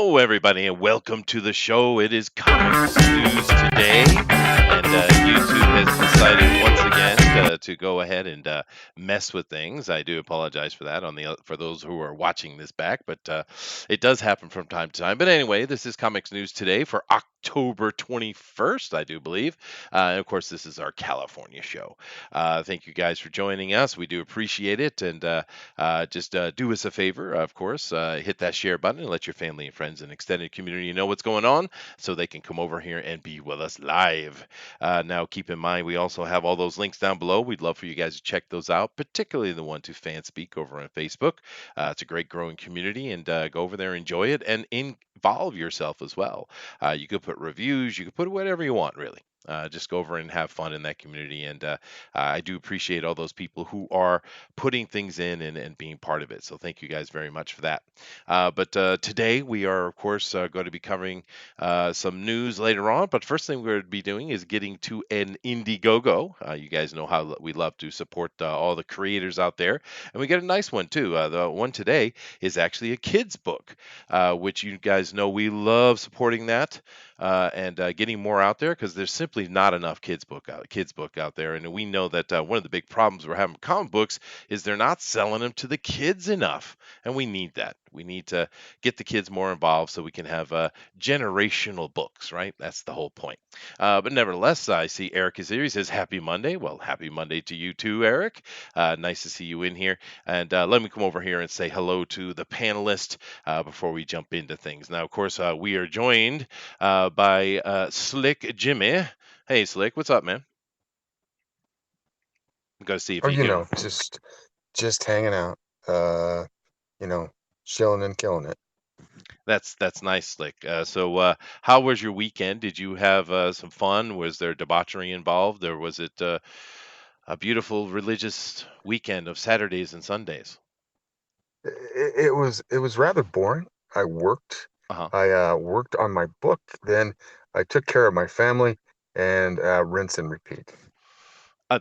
Hello, everybody, and welcome to the show. It is Comics News today, and YouTube has decided once again to go ahead and mess with things. I do apologize for that for those who are watching this back, but it does happen from time to time. But anyway, this is Comics News today for October 21st, I do believe. And of course, this is our California show. Thank you guys for joining us. We do appreciate it, and just do us a favor, of course, hit that share button and let your family and friends and extended community know what's going on so they can come over here and be with us live. Now, keep in mind, we also have all those links down below. We'd love for you guys to check those out, particularly the one to Fanspeak over on Facebook. It's a great growing community, and go over there, enjoy it, and involve yourself as well. You could put reviews, you could put whatever you want, really. Just go over and have fun in that community. And I do appreciate all those people who are putting things in and being part of it. So thank you guys very much for that. But today we are, of course, going to be covering some news later on. But first thing we're going to be doing is getting to an Indiegogo. You guys know how we love to support all the creators out there. And we get a nice one, too. The one today is actually a kid's book, which you guys know we love supporting that. And getting more out there because there's simply not enough kids book out there, and we know that one of the big problems we're having with comic books is they're not selling them to the kids enough, and we need that. We need to get the kids more involved so we can have generational books, right? That's the whole point. But nevertheless, I see Eric is here. He says, Happy Monday. Well, happy Monday to you too, Eric. Nice to see you in here. And let me come over here and say hello to the panelist before we jump into things. Now, of course, we are joined by Slick Jimmy. Hey, Slick, what's up, man? I'm gonna see if Oh, you can. just hanging out, uh, chilling and killing it. That's nice, Slick. So, how was your weekend? Did you have some fun? Was there debauchery involved, or was it a beautiful religious weekend of Saturdays and Sundays? It was rather boring. I worked. Uh-huh. I worked on my book, then I took care of my family and rinse and repeat.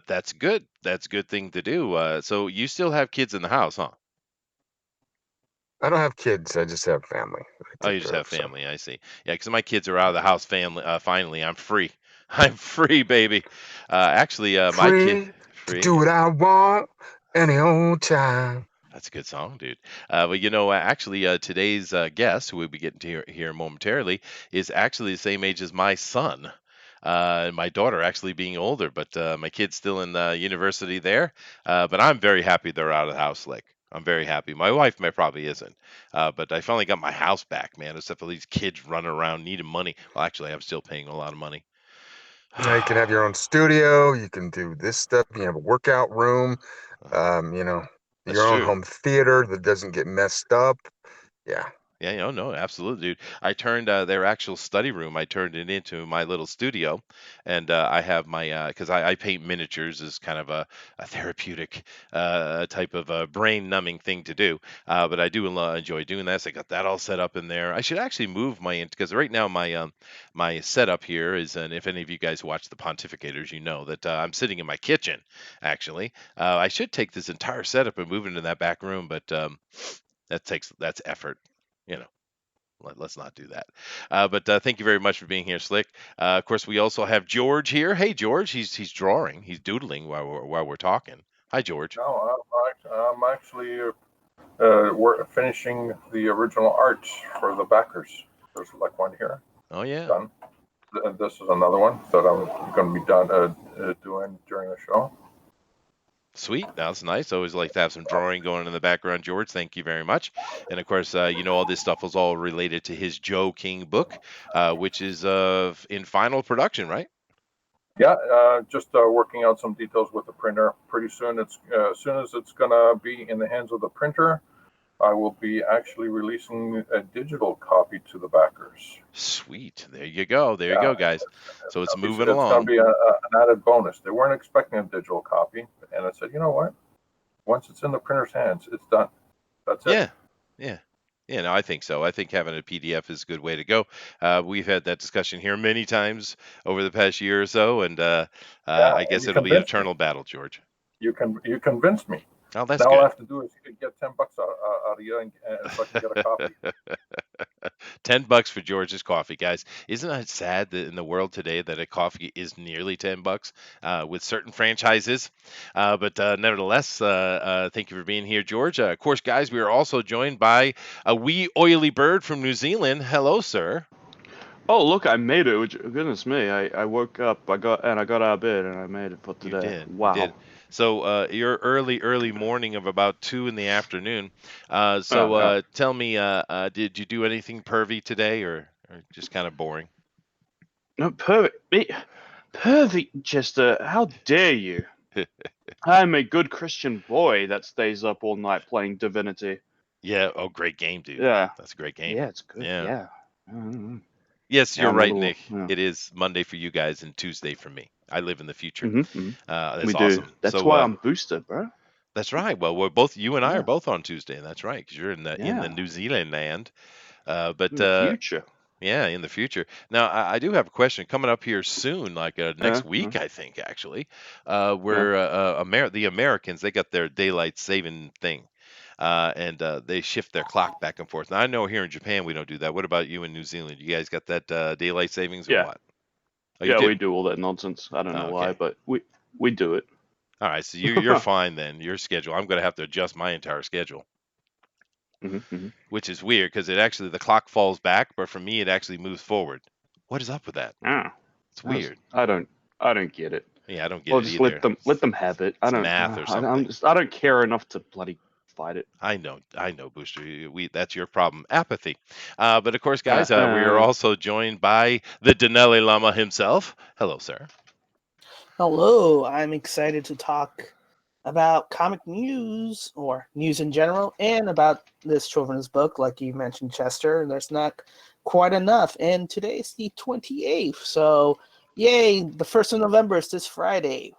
That's good. That's a good thing to do. So you still have kids in the house, huh? I don't have kids, I just have family that I Oh, take you just care have of. So family. I see. Yeah, because my kids are out of the house. Family. Finally, I'm free. I'm free, baby. Actually, my kid free to do free. what I want any old time. That's a good song, dude. But actually, today's guest, who we'll be getting to here momentarily, is actually the same age as my son. And my daughter actually being older, but my kid's still in university there. But I'm very happy they're out of the house. Like, I'm very happy. My wife may probably isn't. But I finally got my house back, man. Except for these kids running around needing money. Well, actually, I'm still paying a lot of money. Now you can have your own studio, you can do this stuff, you have a workout room, um, you know, That's your own true. home theater that doesn't get messed up. Yeah. Yeah, no, absolutely, dude. I turned their actual study room. I turned it into my little studio, and I have my because I paint miniatures as kind of a therapeutic type of brain numbing thing to do. But I do enjoy doing this. I got that all set up in there. I should actually move my because right now my setup here is, and if any of you guys watch the Pontificators, you know that I'm sitting in my kitchen. Actually, I should take this entire setup and move it into that back room, but that's effort. You know. Let's not do that. But thank you very much for being here, Slick. Of course, we also have George here. Hey, George. He's drawing. He's doodling while we're talking. Hi, George. No, I'm actually we're finishing the original art for the backers. There's like one here Oh yeah. done. And this is another one that I'm going to be done doing during the show. Sweet. That's nice. Always like to have some drawing going in the background, George. Thank you very much. And of course, all this stuff was all related to his Joe King book, which is in final production, right? Yeah, just working out some details with the printer. Pretty soon, it's as soon as it's going to be in the hands of the printer, I will be actually releasing a digital copy to the backers. Sweet. There you go. There you Yeah, go, guys. So it's moving it's going to along. be an added bonus. They weren't expecting a digital copy, and I said, you know what? Once it's in the printer's hands, it's done. That's it. Yeah. Yeah. Yeah, no, I think so. I think having a PDF is a good way to go. We've had that discussion here many times over the past year or so, and Yeah, I and guess you it'll be an convinced me. eternal battle, George. You convinced me. Oh, that's Now all I good. have to do is get $10 out of you, and so I can get a copy. $10 for George's coffee, guys. Isn't it sad that in the world today that a coffee is nearly $10 with certain franchises? But nevertheless, thank you for being here, George. Of course, guys, we are also joined by a wee oily bird from New Zealand. Hello, sir. Oh, look, I made it. Goodness me. I woke up, I got out of bed, and I made it for You today. did. You Wow. did. So your early morning of about 2 in the afternoon. Yeah. Tell me, did you do anything pervy today, or just kind of boring? No, Pervy, Chester, how dare you? I'm a good Christian boy that stays up all night playing Divinity. Yeah. Oh, great game, dude. Yeah. That's a great game. Yeah, it's good. Yeah. Yeah. Mm-hmm. Yes, Yeah, you're I'm a right, little. Nick. Yeah. It is Monday for you guys and Tuesday for me. I live in the future. Mm-hmm. That's We do. awesome. That's So why I'm boosted, bro. that's right. Well, we're both you and I are Yeah. both on Tuesday, and that's right because you're in the Yeah. New Zealand land. But In the future. yeah, in the future. Now, I do have a question coming up here soon, like next Yeah. week, I think, actually, Yeah. where the Americans, they got their daylight saving thing, and they shift their clock back and forth. Now, I know here in Japan we don't do that. What about you in New Zealand? You guys got that daylight savings or Yeah. what? Oh, you Yeah, do? we do all that nonsense. I don't know Oh, why, okay. but we do it. All right, so you're fine then. Your schedule. I'm going to have to adjust my entire schedule, Mm-hmm. which is weird because the clock falls back, but for me it actually moves forward. What is up with that? Yeah. It's weird. I don't get it. Yeah, I don't get Well, it just either. let them have it. It's math or something. I don't care enough to bloody fight it. I know, Booster. That's your problem, apathy. But of course, guys, we are Uh, also joined by the Dinale Llama himself. Hello, sir. Hello, I'm excited to talk about comic news or news in general and about this children's book, like you mentioned, Chester. There's not quite enough, and today is the 28th, so yay, the 1st of November is this Friday,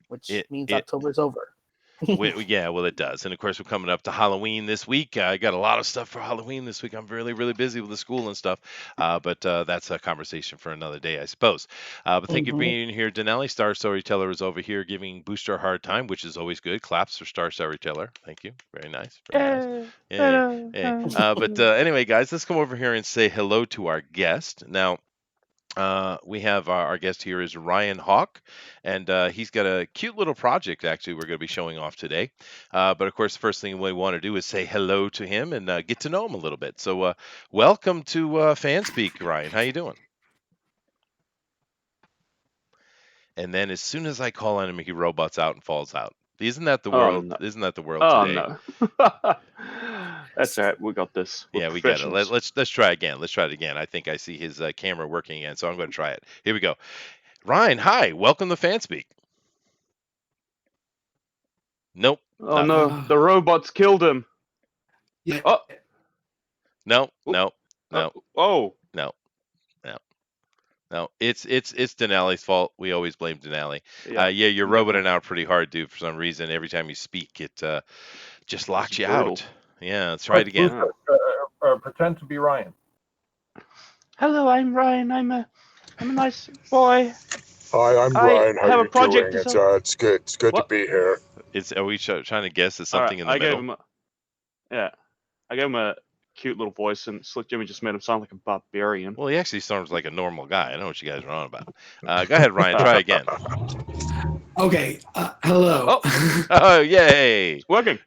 which means October is over. Yeah, well, it does. And of course, we're coming up to Halloween this week. I got a lot of stuff for Halloween this week. I'm really, really busy with the school and stuff. But that's a conversation for another day, I suppose. But thank you for being here, Dinale. Star Storyteller is over here giving Booster a hard time, which is always good. Claps for Star Storyteller. Thank you. Very nice. Very nice. Yeah. But anyway, guys, let's come over here and say hello to our guest. Now, we have our guest here is Ryan Haack, and he's got a cute little project actually we're going to be showing off today. But of course, the first thing we want to do is say hello to him and get to know him a little bit. So welcome to Fanspeak, Ryan. How you doing? And then as soon as I call on him, he robots out and falls out. Isn't that the world? no. Isn't that the world Oh today? no. That's all right. We got this. We're Yeah, we got it. professionals. Let's try again. Let's try it again. I think I see his camera working again, so I'm going to try it. Here we go. Ryan, hi. Welcome to Fanspeak. Nope. Oh no, the robots killed him. Yeah. Oh. No. Oh. No. It's Dinale's fault. We always blame Dinale. Yeah. You're roboting out pretty hard, dude. For some reason, every time you speak, it just locks you brutal. out. Yeah, let's try it again. Pretend to be Ryan. Hello, I'm Ryan. I'm a nice boy. Hi, I'm I Ryan. How have you a project doing? to It's good. It's good What? to be here. Are we trying to guess? Is something in the I middle? gave him a cute little voice, and Slick Jimmy just made him sound like a barbarian. Well, he actually sounds like a normal guy. I know what you guys are on about. Go ahead, Ryan. Try again. Okay. Hello. Oh, yay! It's working.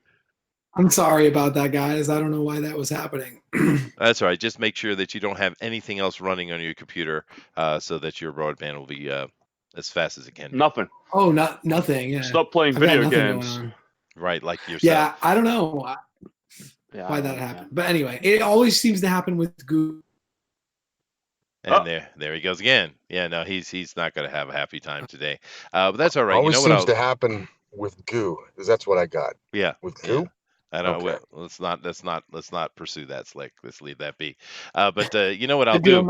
I'm sorry about that, guys. I don't know why that was happening. That's all right. Just make sure that you don't have anything else running on your computer, so that your broadband will be as fast as it can be. Nothing. Oh, nothing. Yeah. Stop playing I've got video nothing games. going on. Right, like yourself. Yeah, I don't know why that happened. But anyway, it always seems to happen with Google. And there he goes again. Yeah, no, he's not going to have a happy time today. But that's all right. Always you know what? seems to happen with goo, because that's what I got. Yeah. With goo. Yeah. I don't. Okay. Well, let's not pursue that, Slick. Let's leave that be. But you know what I'll do?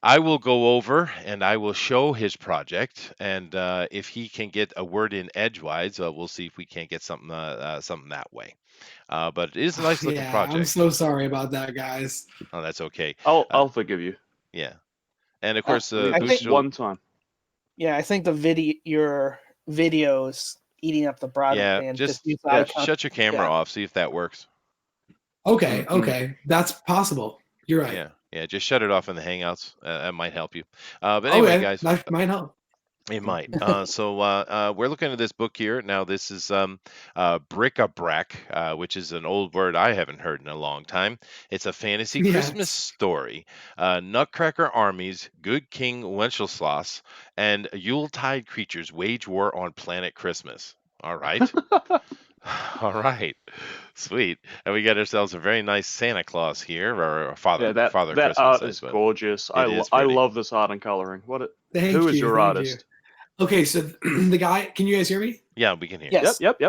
I will go over and I will show his project, and if he can get a word in edgewise, we'll see if we can't get something that way. But it is a nice looking project. I'm so sorry about that, guys. Oh, that's okay. I'll forgive you. Yeah, and of course, I think one time. Yeah, I think your videos eating up the broadband. Yeah, Just use yeah, shut your camera off. See if that works. Okay, okay, that's possible. You're right. Yeah, just shut it off in the Hangouts. That might help you. But anyway, Okay, guys, that might help. it might. So we're looking at this book here. Now, this is BRIC-A-BRAC, which is an old word I haven't heard in a long time. It's a fantasy Christmas Yes. story. Nutcracker armies, good King Wenceslas, and Yuletide creatures wage war on planet Christmas. All right. All right. Sweet. And we got ourselves a very nice Santa Claus here, or Father that Christmas. art I is suppose. gorgeous. It is I pretty. love this art and coloring. Thank Who is you, your thank artist? you. Okay, so the guy, can you guys hear me? Yeah, we can hear. Yes. Yep.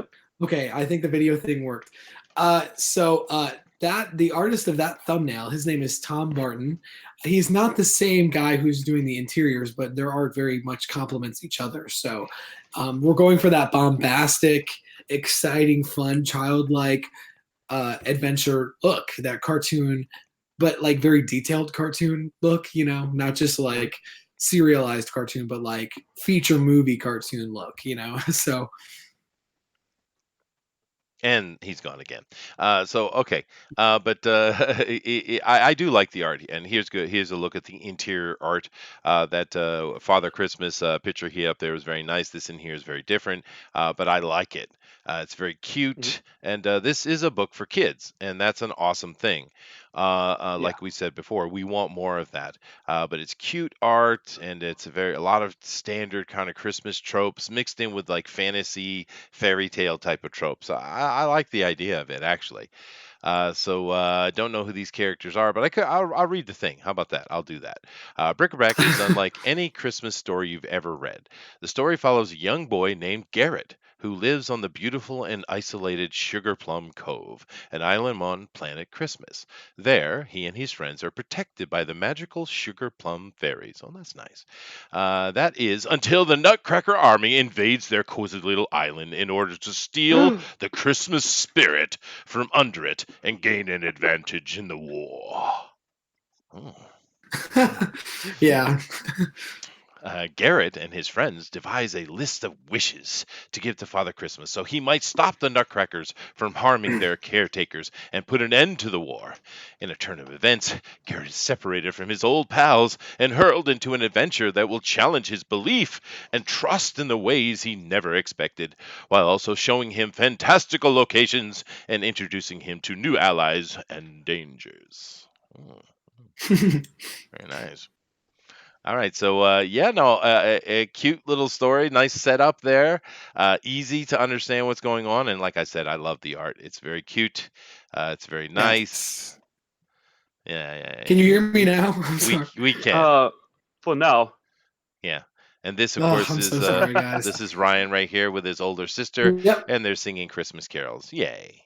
Okay, I think the video thing worked. That the artist of that thumbnail, his name is Tom Barton. He's not the same guy who's doing the interiors, but their art very much complements each other. So we're going for that bombastic, exciting, fun, childlike adventure look, that cartoon, but like very detailed cartoon look, you know, not just like serialized cartoon, but like feature movie cartoon look, you know. So And he's gone again. Okay, but I do like the art, and here's good. Here's a look at the interior art. That Father Christmas picture here up there is very nice. This in here is very different, but I like it. It's very cute, and this is a book for kids, and that's an awesome thing. Like we said before, we want more of that. But it's cute art, and it's a lot of standard kind of Christmas tropes mixed in with like fantasy fairy tale type of tropes. I like the idea of it actually. I don't know who these characters are, but I'll read the thing. How about that? I'll do that. Bric-A-Brac is unlike any Christmas story you've ever read. The story follows a young boy named Garrett who lives on the beautiful and isolated Sugar Plum Cove, an island on planet Christmas. There, he and his friends are protected by the magical Sugar Plum fairies. Oh, that's nice. That is until the Nutcracker army invades their cozy little island in order to steal the Christmas spirit from under it and gain an advantage in the war. yeah. Garrett and his friends devise a list of wishes to give to Father Christmas so he might stop the Nutcrackers from harming their caretakers and put an end to the war. In a turn of events, Garrett is separated from his old pals and hurled into an adventure that will challenge his belief and trust in the ways he never expected, while also showing him fantastical locations and introducing him to new allies and dangers. Very nice. All right, so a cute little story, nice setup there, easy to understand what's going on, and like I said, I love the art. It's very cute, it's very nice. Yeah. Can you hear me now? I'm sorry. We can. For now. Yeah, and this of course I'm is so sorry, guys. this is Ryan right here with his older sister, Yep. and they're singing Christmas carols. Yay!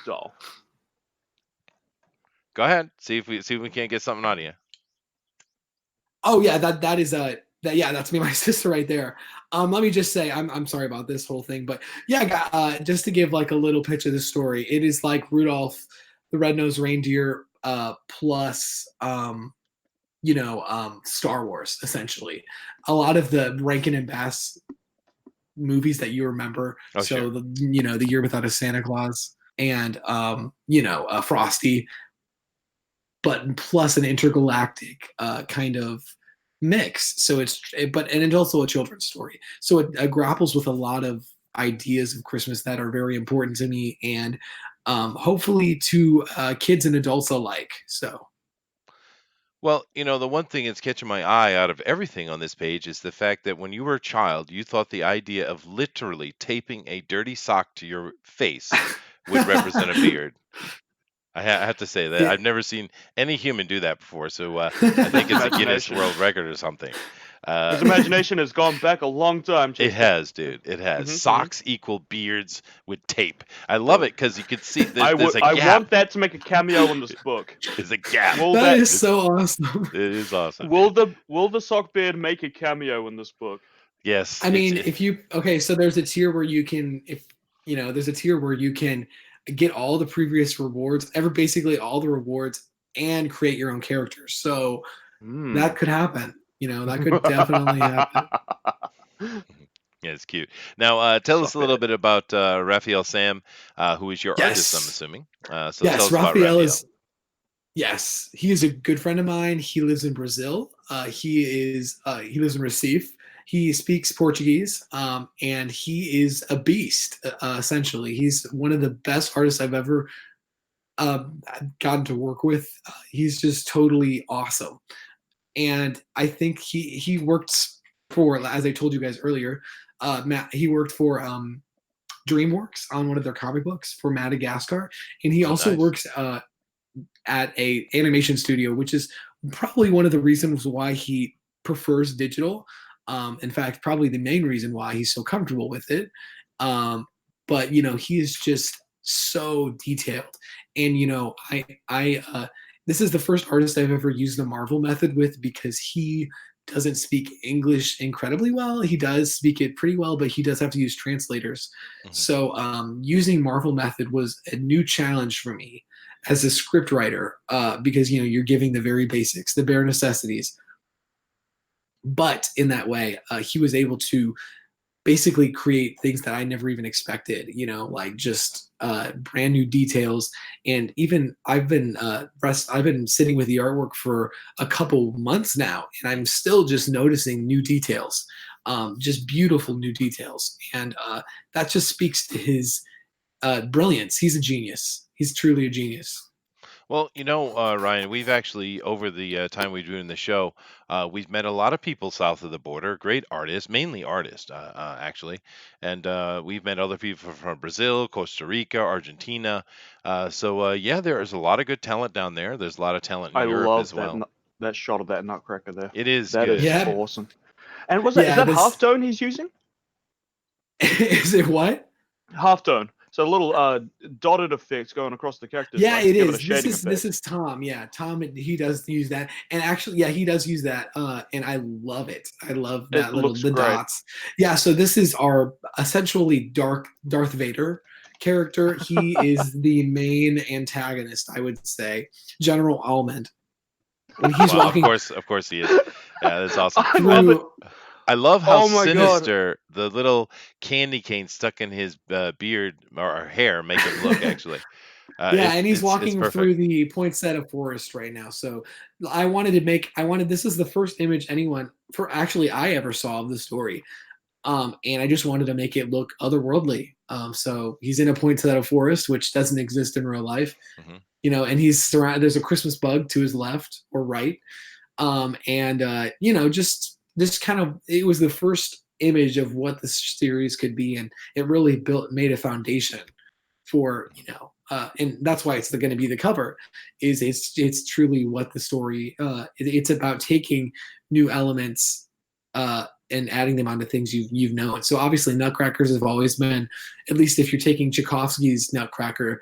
So. Go ahead, see if we can't get something out of you. Oh yeah, that's me, my sister right there. Let me just say, I'm sorry about this whole thing, but yeah, just to give like a little pitch of the story, it is like Rudolph the Red-Nosed Reindeer plus Star Wars essentially. A lot of the Rankin and Bass movies that you remember. Oh, so sure. the Year Without a Santa Claus and Frosty, but plus an intergalactic kind of mix. So it's also a children's story. So it grapples with a lot of ideas of Christmas that are very important to me, and hopefully to kids and adults alike. So. Well, the one thing that's catching my eye out of everything on this page is the fact that when you were a child, you thought the idea of literally taping a dirty sock to your face would represent a beard. I have to say that I've never seen any human do that before, so I think it's a Guinness World Record or something. His imagination has gone back a long time. It has, dude. It has. Socks equal beards with tape. I love it because you can see there's a gap. I want that to make a cameo in this book. There's a gap. That is so awesome. It is awesome. Will the sock beard make a cameo in this book? Yes. I mean, so there's a tier where you can, there's a tier where you can get all the previous rewards, basically all the rewards, and create your own characters. So that could happen. That could definitely happen. Yeah, it's cute. Now, tell us a Stop little it. bit about Raphael Sam, who is your artist, I'm Yes. assuming. So tell Yes, us about Raphael Raphael. is. Yes, he is a good friend of mine. He lives in Brazil. He lives in Recife. He speaks Portuguese, and he is a beast. Essentially, he's one of the best artists I've ever gotten to work with. He's just totally awesome, and I think he works for, as I told you guys earlier, Matt. He worked for DreamWorks on one of their comic books for Madagascar, and he Oh, also nice. works at a animation studio, which is probably one of the reasons why he prefers digital. In fact, probably the main reason why he's so comfortable with it. But he is just so detailed, and this is the first artist I've ever used the Marvel method with, because he doesn't speak English incredibly well. He does speak it pretty well, but he does have to use translators. Mhm. So using Marvel method was a new challenge for me as a script writer, because you're giving the very basics, the bare necessities. But in that way, he was able to basically create things that I never even expected. Like just brand new details. And even I've been sitting with the artwork for a couple months now, and I'm still just noticing new details, just beautiful new details, and that just speaks to his brilliance. He's a genius. He's truly a genius. Well, Ryan, we've actually, over the time we've been doing the show, we've met a lot of people south of the border, great artists, mainly artists, actually. And we've met other people from Brazil, Costa Rica, Argentina. Yeah, there is a lot of good talent down there. There's a lot of talent in I Europe love as well. that shot of that nutcracker there. It is That is good. Yeah, awesome. And is yeah. that This halftone he's using? is it. What? Halftone. So a little dotted effects going across the characters, Yeah, like it to give it a is. This shading is this effect. is Tom. Yeah, Tom. He does use that, and actually, yeah, he does use that. And I love it. I love It that looks the great. dots. Yeah. So this is our essentially Darth Vader character. He is the main antagonist, I would say, General Almond. When he's Well, walking of course he is. Yeah, that's awesome. I love it. through. I love how Oh my god. sinister the little candy cane stuck in his beard or hair make him look. Actually, Yeah, and he's it's walking perfect. through the poinsettia forest right now. So this is the first image I ever saw of the story. And I just wanted to make it look otherworldly. So he's in a poinsettia forest, which doesn't exist in real life, Hmm. and he's surrounded. There's a Christmas bug to his left or right. And just kind of, it was the first image of what this series could be. And it really made a foundation for, and that's why it's going to be the cover. Is it's truly what the story. It's about taking new elements and adding them onto things you've known. So obviously, Nutcrackers have always been, at least if you're taking Tchaikovsky's Nutcracker,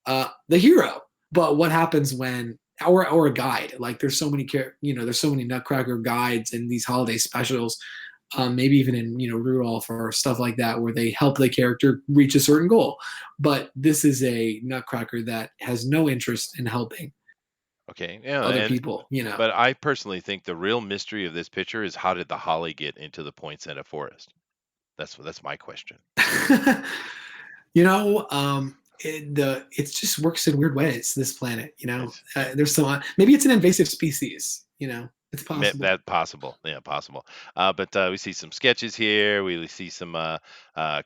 the hero. But what happens when, or a guide? Like there's so many there's so many Nutcracker guides in these holiday specials. Maybe even in Rudolph or stuff like that, where they help the character reach a certain goal. But this is a Nutcracker that has no interest in helping Okay, yeah, other people. but I personally think the real mystery of this picture is how did the holly get into the poinsettia forest? That's my question. It just works in weird ways. This planet, It's there's some, maybe it's an invasive species. It's possible. that possible, yeah, possible. But we see some sketches here. We see some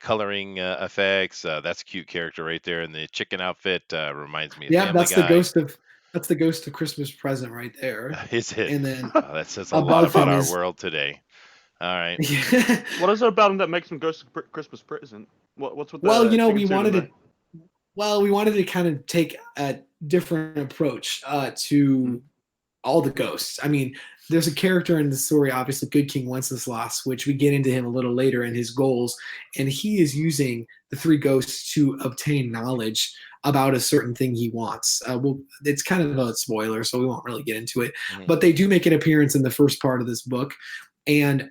coloring effects. That's a cute character right there, and the chicken outfit reminds me of Yeah, Family Guy. that's the ghost of Christmas Present right there. Is it? And then That says a lot above about him our is world today. All right. What is it about him that makes him Ghost of Christmas Present? What's with well, the chicken we suit in wanted there? to we wanted to kind of take a different approach to all the ghosts. I mean, there's a character in the story, obviously, Good King Wenceslas, which we get into him a little later in his goals, and he is using the three ghosts to obtain knowledge about a certain thing he wants. It's kind of a spoiler, so we won't really get into it. Mhm. But they do make an appearance in the first part of this book, and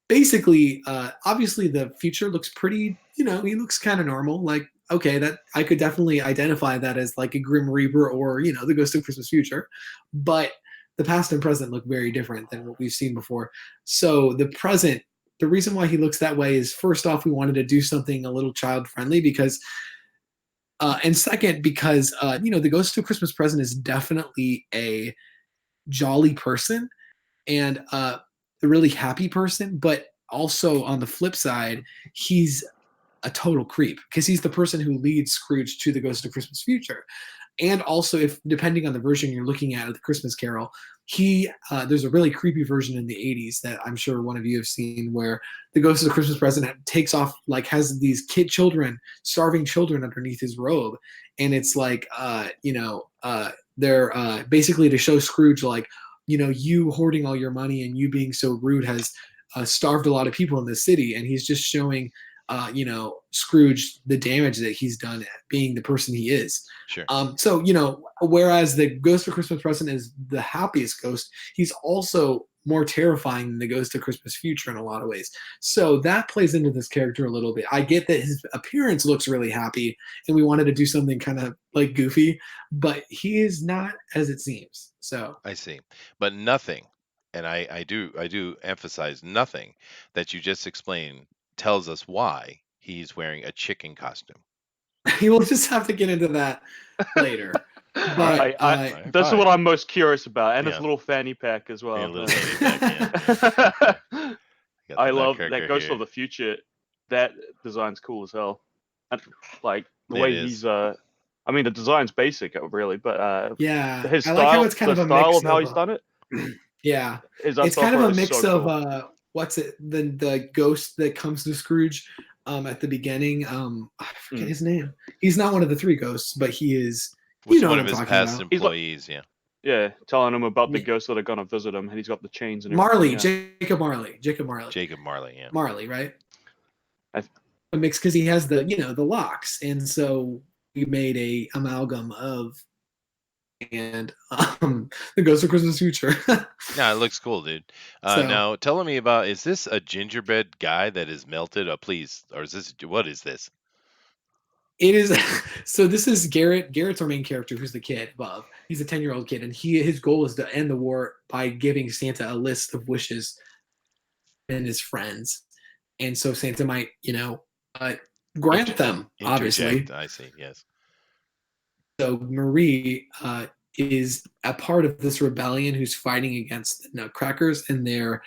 basically, obviously, the future looks pretty. He looks kind of normal, like. Okay, that I could definitely identify that as like a Grim Reaper or the Ghost of Christmas Future, but the past and present look very different than what we've seen before. So the present the reason why he looks that way is, first off, we wanted to do something a little child friendly because, and second, because the Ghost of Christmas Present is definitely a jolly person and a really happy person, but also on the flip side, he's a total creep because he's the person who leads Scrooge to the Ghost of Christmas Future. And also, if depending on the version you're looking at of the Christmas Carol, there's a really creepy version in the 80s that I'm sure one of you have seen, where the Ghost of the Christmas Present takes off, like has these starving children underneath his robe, and it's like they're basically to show Scrooge, like, you hoarding all your money and you being so rude has starved a lot of people in the city, and he's just showing Scrooge the damage that he's done at being the person he is. Sure. So, whereas the Ghost of Christmas Present is the happiest ghost, he's also more terrifying than the Ghost of Christmas Future in a lot of ways. So that plays into this character a little bit. I get that his appearance looks really happy and we wanted to do something kind of like goofy, but he is not as it seems. So I see. But nothing, and I do emphasize nothing that you just explained tells us why he's wearing a chicken costume. we'll just have to get into that later. But That's what I'm most curious about, and his Yeah. little fanny pack as well. Yeah, a little fanny pack, yeah. Got the I love Nutcracker that Ghost here. of the Future. That design's cool as hell. And, like the It way is. he's I mean, the design's basic, really, but yeah, his I style, like how it's kind the of a style mix of how of, he's done it. Yeah, His it's kind of art a is mix so of cool. what's it? The ghost that comes to Scrooge at the beginning. I forget his name. He's not one of the three ghosts, but he is. Which know one what of I'm his talking past about. employees? Yeah. Yeah, telling him about the Yeah. ghosts that are gonna visit him, and he's got the chains and Marley, everything. Jacob Marley. Jacob Marley. Yeah. Marley, right? I- A mix because he has the the locks, and so we made a amalgam of and the Ghost of Christmas Future. Yeah, it looks cool, dude. So- Now, tell me about, is this a gingerbread guy that is melted? Please, or is this, what is this? It is. So this is Garrett. Garrett's our main character, who's the kid, Bob. He's a 10-year-old kid, and his goal is to end the war by giving Santa a list of wishes and his friends, and so Santa might, grant them, obviously. Interject, I see, yes. So Marie is a part of this rebellion who's fighting against the Nutcrackers and their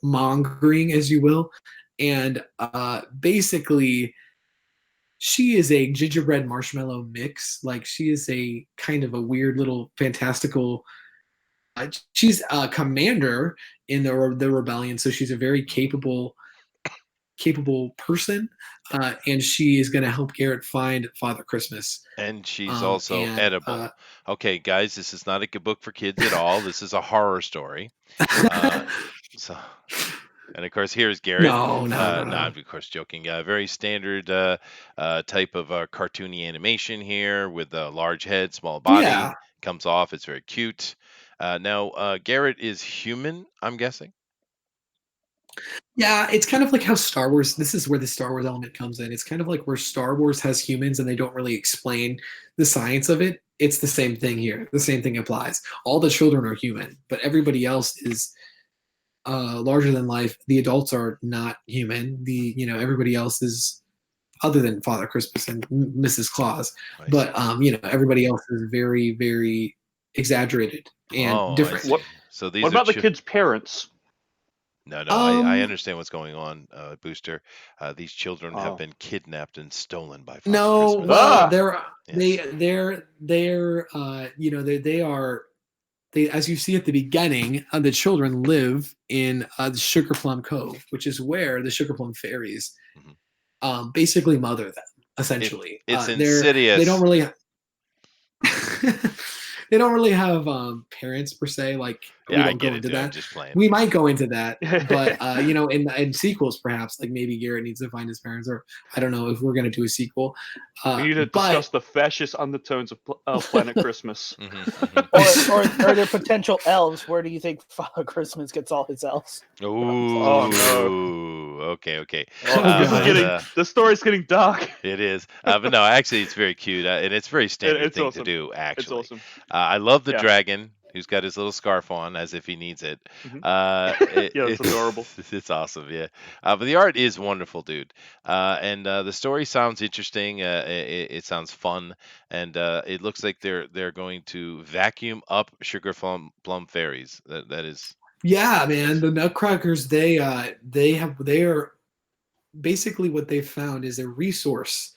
mongering, as you will, and basically she is a gingerbread marshmallow mix. Like, she is a kind of a weird little fantastical. She's a commander in the rebellion, so she's a very capable person, and she is going to help Garrett find Father Christmas. And she's also edible. Okay, guys, this is not a good book for kids at all. This is a horror story. So, and of course, here's Garrett. No, I'm of course joking. Very standard type of cartoony animation here with a large head, small body. Yeah. Comes off. It's very cute. Now, Garrett is human, I'm guessing. Yeah, it's kind of like how Star Wars, this is where the Star Wars element comes in. It's kind of like where Star Wars has humans and they don't really explain the science of it. It's the same thing here. The same thing applies. All the children are human, but everybody else is larger than life. The adults are not human. Everybody else is, other than Father Christmas and Mrs. Claus, but everybody else is very, very exaggerated and different. So these what about the kids' parents? No, I understand what's going on, Booster. These children have been kidnapped and stolen by Father Christmas. They as you see at the beginning, the children live in the Sugar Plum Cove, which is where the Sugar Plum fairies basically mother them, essentially. It's insidious. They don't really they don't really have parents per se. Like, we don't go into that. I'm just playing. We might go into that, but in sequels, perhaps, like maybe Garrett needs to find his parents, or I don't know if we're going to do a sequel. We need to discuss the fascist undertones of Planet Christmas. Or are there potential elves? Where do you think Father Christmas gets all his elves? Oh no. Okay. The story's getting dark. It is, but no, actually, it's very cute, and it's a very standard thing to do. Actually, it's awesome. I love the dragon. who's got his little scarf on as if he needs it. Mhm. Yeah, it's adorable. It's awesome, yeah. But the art is wonderful, dude. And the story sounds interesting. It sounds fun, and it looks like they're going to vacuum up sugar plum fairies. That is. Yeah, man. The Nutcrackers, they are basically what they've found is a resource.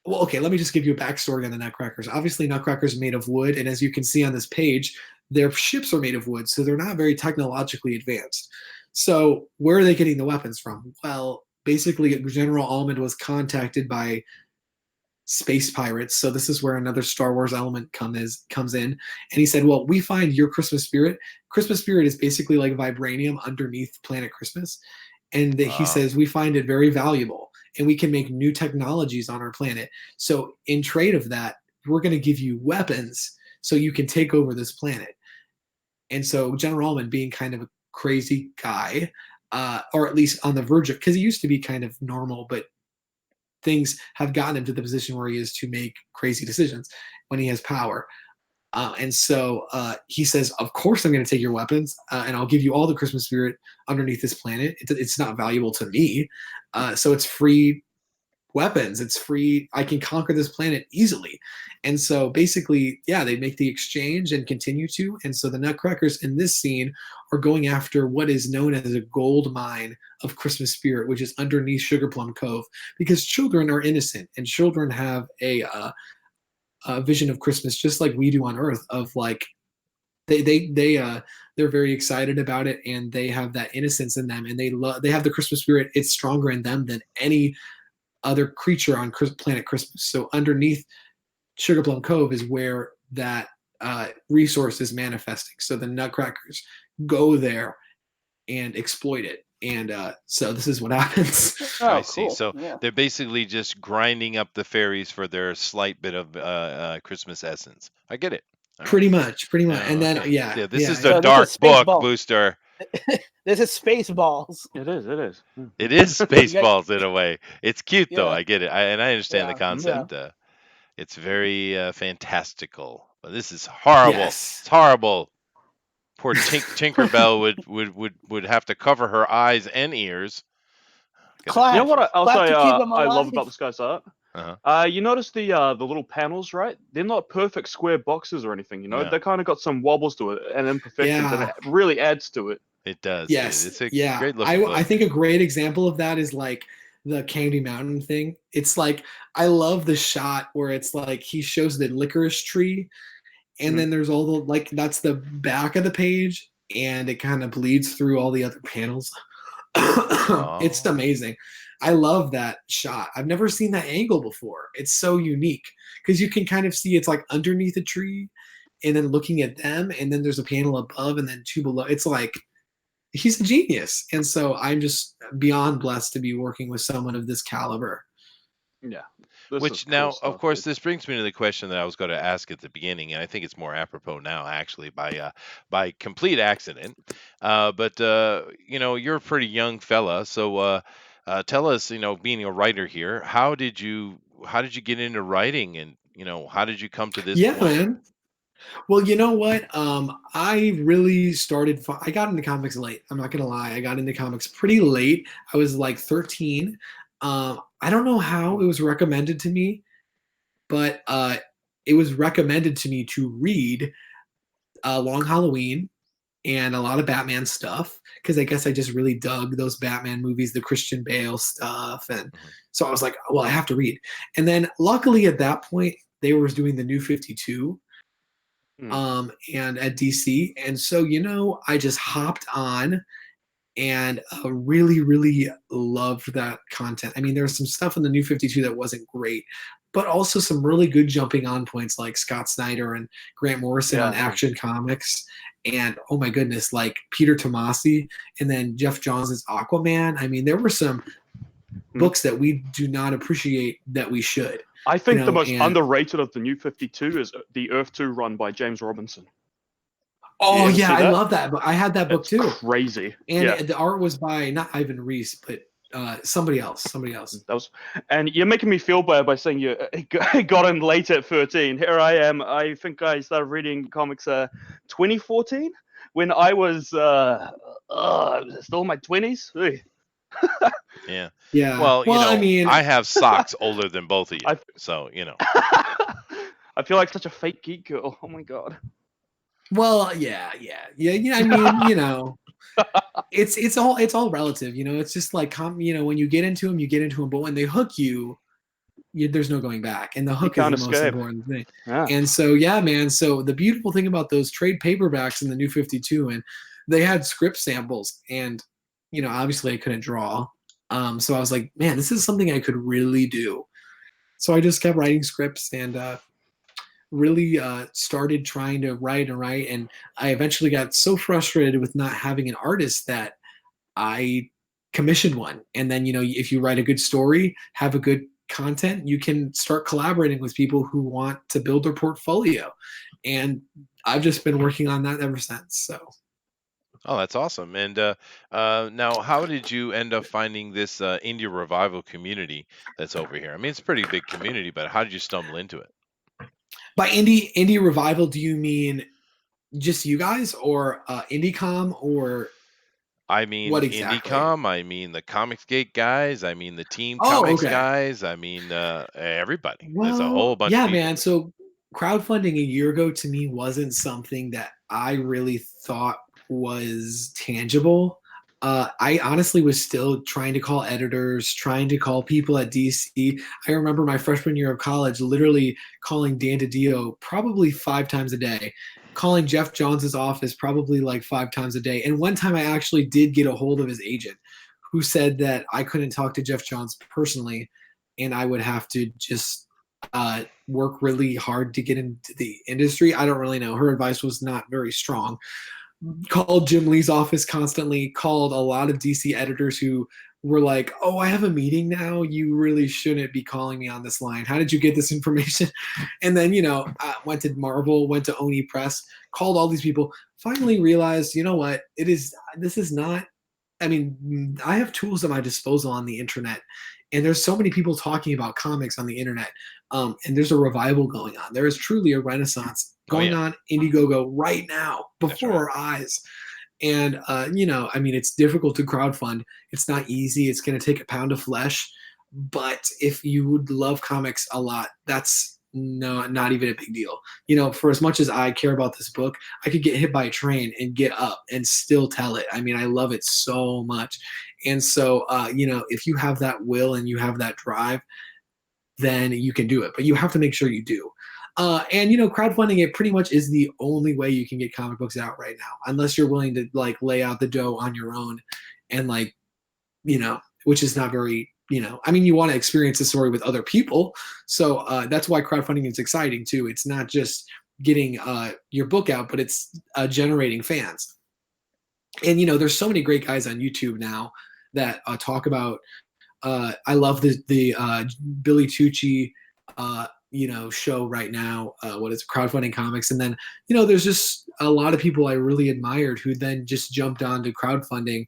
Well, okay, let me just give you a backstory on the Nutcrackers. Obviously, Nutcrackers are made of wood, and as you can see on this page, their ships are made of wood, so they're not very technologically advanced. So where are they getting the weapons from? Well, basically, General Almond was contacted by space pirates. So this is where another Star Wars element comes in. And he said, well, we find your Christmas spirit. Christmas spirit is basically like vibranium underneath planet Christmas. And he says, we find it very valuable and we can make new technologies on our planet. So in trade of that, we're going to give you weapons so you can take over this planet. And so General Almond, being kind of a crazy guy, or at least on the verge of, because he used to be kind of normal, but things have gotten him to the position where he is to make crazy decisions when he has power. And so he says, of course I'm going to take your weapons and I'll give you all the Christmas spirit underneath this planet. It's not valuable to me. So it's free weapons. It's free. I can conquer this planet easily. And so basically, yeah, they make the exchange and continue to. And so the Nutcrackers in this scene are going after what is known as a gold mine of Christmas spirit, which is underneath Sugar Plum Cove, because children are innocent and children have a vision of Christmas just like we do on Earth. Of like they're very excited about it and they have that innocence in them and they have the Christmas spirit. It's stronger in them than any other creature on planet Christmas. So underneath Sugar Plum Cove is where that resource is manifesting. So the Nutcrackers go there and exploit it. And so this is what happens. I see. Cool. So Yeah. they're basically just grinding up the fairies for their slight bit of Christmas essence. I get it. All right. Pretty much. Yeah, And then, okay. yeah. This is So the this dark is book, Spaceball. Booster. This is Spaceballs. It is. It is. It is Spaceballs in a way. It's cute though. Yeah. I get it. I understand the Yeah, concept. It's very fantastical. But this is horrible. Yes. It's horrible. Poor Tinkerbell would have to cover her eyes and ears. Clap. You know what I'll Clap say to keep 'em I love alive. about this guy's art? Uh-huh. You notice the little panels, right? They're not perfect square boxes or anything, you know? No. They kind of got some wobbles to it and imperfections, and Yeah. it really adds to it. It does. Yes. It's a Yeah. great looking book. I think a great example of that is like the Candy Mountain thing. It's like, I love the shot where it's like he shows the licorice tree and then there's all the, like, that's the back of the page and it kind of bleeds through all the other panels. It's amazing. I love that shot. I've never seen that angle before. It's so unique because you can kind of see it's like underneath a tree and then looking at them and then there's a panel above and then two below. It's like, he's a genius. And so I'm just beyond blessed to be working with someone of this caliber. Yeah. Which now, of course, this brings me to the question that I was going to ask at the beginning, and I think it's more apropos now, actually, by complete accident. But you're a pretty young fella, so tell us, being a writer here, how did you get into writing, and how did you come to this point? Man. Well, you know what? I really I got into comics late. I'm not gonna lie. I got into comics pretty late. I was like 13. I don't know how it was recommended to me, but it was recommended to me to read Long Halloween and a lot of Batman stuff because I guess I just really dug those Batman movies, the Christian Bale stuff, and so I was like, well, I have to read. And then luckily at that point they were doing the New 52. And at DC, and so I just hopped on and really, really loved that content. I mean, there's some stuff in the New 52 that wasn't great, but also some really good jumping on points like Scott Snyder and Grant Morrison on Action Comics, and oh my goodness, like Peter Tomasi, and then Jeff Johns' Aquaman. I mean, there were some books that we do not appreciate that we should. I think the most underrated of the New 52 is the Earth 2 run by James Robinson. Oh yeah, I love that. But I had that book too. Crazy. And the art was by not Ivan Reis, but somebody else. That was, and you're making me feel bad by saying you got in late at 13. Here I am. I think I started reading comics 2014 when I was still in my 20s. Yeah. Yeah. Well, I mean, I have socks older than both of you, I- so I feel like such a fake geek girl. Oh my god. well, yeah. I mean, it's all relative. It's just like when you get into them, but when they hook you, there's no going back, and the hook is can't the most escape. important thing. Yeah. And so, yeah, man. So the beautiful thing about those trade paperbacks in the New 52, and they had script samples, and obviously I couldn't draw. So I was like, man, this is something I could really do. So I just kept writing scripts and really started trying to write, and I eventually got so frustrated with not having an artist that I commissioned one. And then, if you write a good story, have a good content, you can start collaborating with people who want to build their portfolio. And I've just been working on that ever since. So. Oh, that's awesome. And now, how did you end up finding this indie revival community that's over here? I mean, it's a pretty big community, but how did you stumble into it? By indie revival, do you mean just you guys, or IndieCom, or I mean, what exactly? IndieCom, I mean, the Comicsgate guys, I mean, the Team Oh, Comics okay. guys, I mean, everybody. There's a Well, whole bunch of yeah, people. man. So crowdfunding a year ago to me wasn't something that I really thought was tangible. I honestly was still trying to call editors, trying to call people at DC. I remember my freshman year of college literally calling Dan DiDio probably 5 times a day, calling Jeff Johns' office probably like 5 times a day. And one time I actually did get a hold of his agent, who said that I couldn't talk to Jeff Johns personally, and I would have to just work really hard to get into the industry. I don't really know. Her advice was not very strong. Called Jim Lee's office constantly, called a lot of DC editors who were like, oh, I have a meeting now. You really shouldn't be calling me on this line. How did you get this information? And then, went to Marvel, went to Oni Press, called all these people, finally realized, you know what, this is not, I mean, I have tools at my disposal on the internet, and there's so many people talking about comics on the internet, and there's a revival going on. There is truly a renaissance going on Indiegogo right now before our eyes. And I mean, it's difficult to crowdfund. It's not easy. It's going to take a pound of flesh. But if you would love comics a lot, that's not even a big deal. For as much as I care about this book, I could get hit by a train and get up and still tell it. I mean, I love it so much. And so, if you have that will and you have that drive, then you can do it. But you have to make sure you do. And crowdfunding, it pretty much is the only way you can get comic books out right now, unless you're willing to like lay out the dough on your own, and which is not very, I mean, you want to experience the story with other people. So that's why crowdfunding is exciting too. It's not just getting your book out, but it's generating fans. And there's so many great guys on YouTube now that talk about. I love the Billy Tucci show right now. What is crowdfunding comics? And then there's just a lot of people I really admired who then just jumped onto crowdfunding.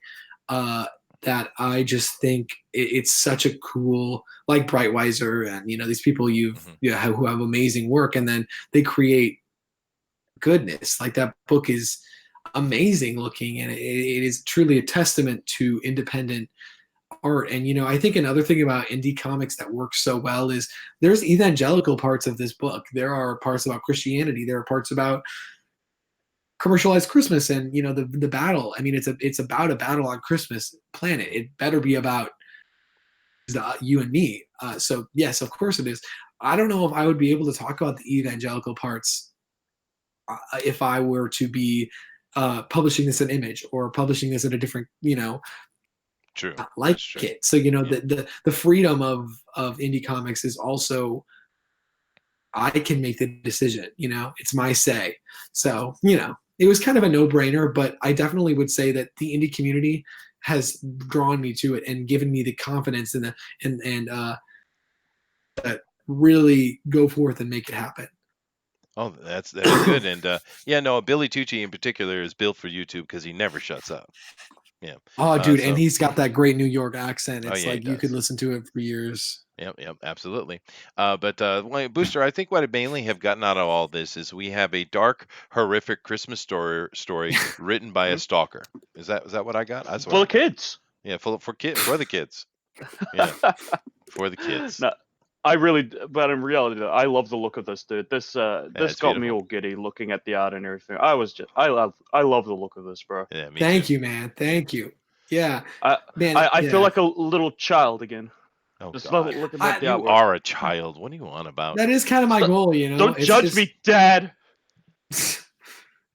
That I just think it's such a cool, like Brightweiser and these people who have amazing work, and then they create goodness. Like that book is amazing looking, and it is truly a testament to independent art. And I think another thing about indie comics that works so well is there's evangelical parts of this book. There are parts about Christianity. There are parts about commercialized Christmas and the battle. I mean, it's about a battle on Christmas planet. It better be about you and me. So yes, of course it is. I don't know if I would be able to talk about the evangelical parts if I were to be publishing this in Image or publishing this in a different True. Like it. So the freedom of indie comics is also, I can make the decision. It's my say. So it was kind of a no-brainer, but I definitely would say that the indie community has drawn me to it and given me the confidence and really go forth and make it happen. Oh, that's good. And Billy Tucci in particular is built for YouTube because he never shuts up. Yeah. Oh, dude, So and he's got that great New York accent. Oh, It's yeah, he like you could does. listen to it for years. Yep, absolutely. Well, Booster, I think what I mainly have gotten out of all this is we have a dark, horrific Christmas story written by a stalker. Is that what I got? That's what For I the got. kids. Yeah, for the kids. Yeah, for the kids. No, but in reality, I love the look of this, dude. This it's got me beautiful. all giddy looking at the art and everything. I love the look of this, bro. Yeah, me Thank too. you, man. Thank you. Yeah, I man. I yeah. feel like a little child again. Oh Just God, looking I- at the you artwork. are a child. What are you on about? That is kind of my goal, you know. Don't It's judge just- me, Dad.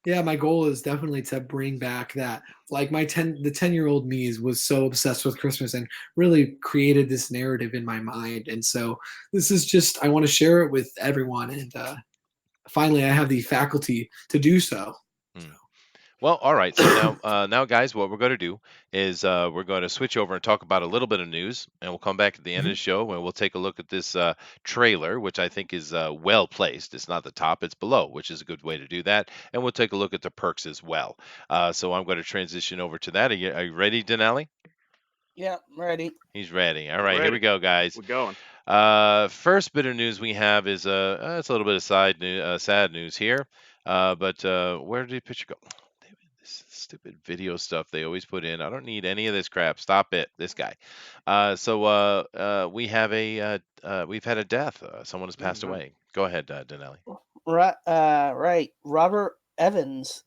Yeah, my goal is definitely to bring back that. Like the 10-year-old me was so obsessed with Christmas and really created this narrative in my mind. And so this is just I want to share it with everyone, and finally I have the faculty to do so. Well, all right. So now, guys, what we're going to do is we're going to switch over and talk about a little bit of news, and we'll come back at the end of the show and we'll take a look at this trailer, which I think is well placed. It's not the top; it's below, which is a good way to do that. And we'll take a look at the perks as well. So I'm going to transition over to that. Are you ready, Dinale? Yeah, I'm ready. He's ready. All right, here Ready. we go, guys. We're going. First bit of news we have is it's a little bit of sad news here. But where did the picture go? Damn it, this stupid video stuff they always put in. I don't need any of this crap. Stop it. This guy. We have we've had a death. Someone has passed away. Go ahead, Dinale. Right. Robert Evans,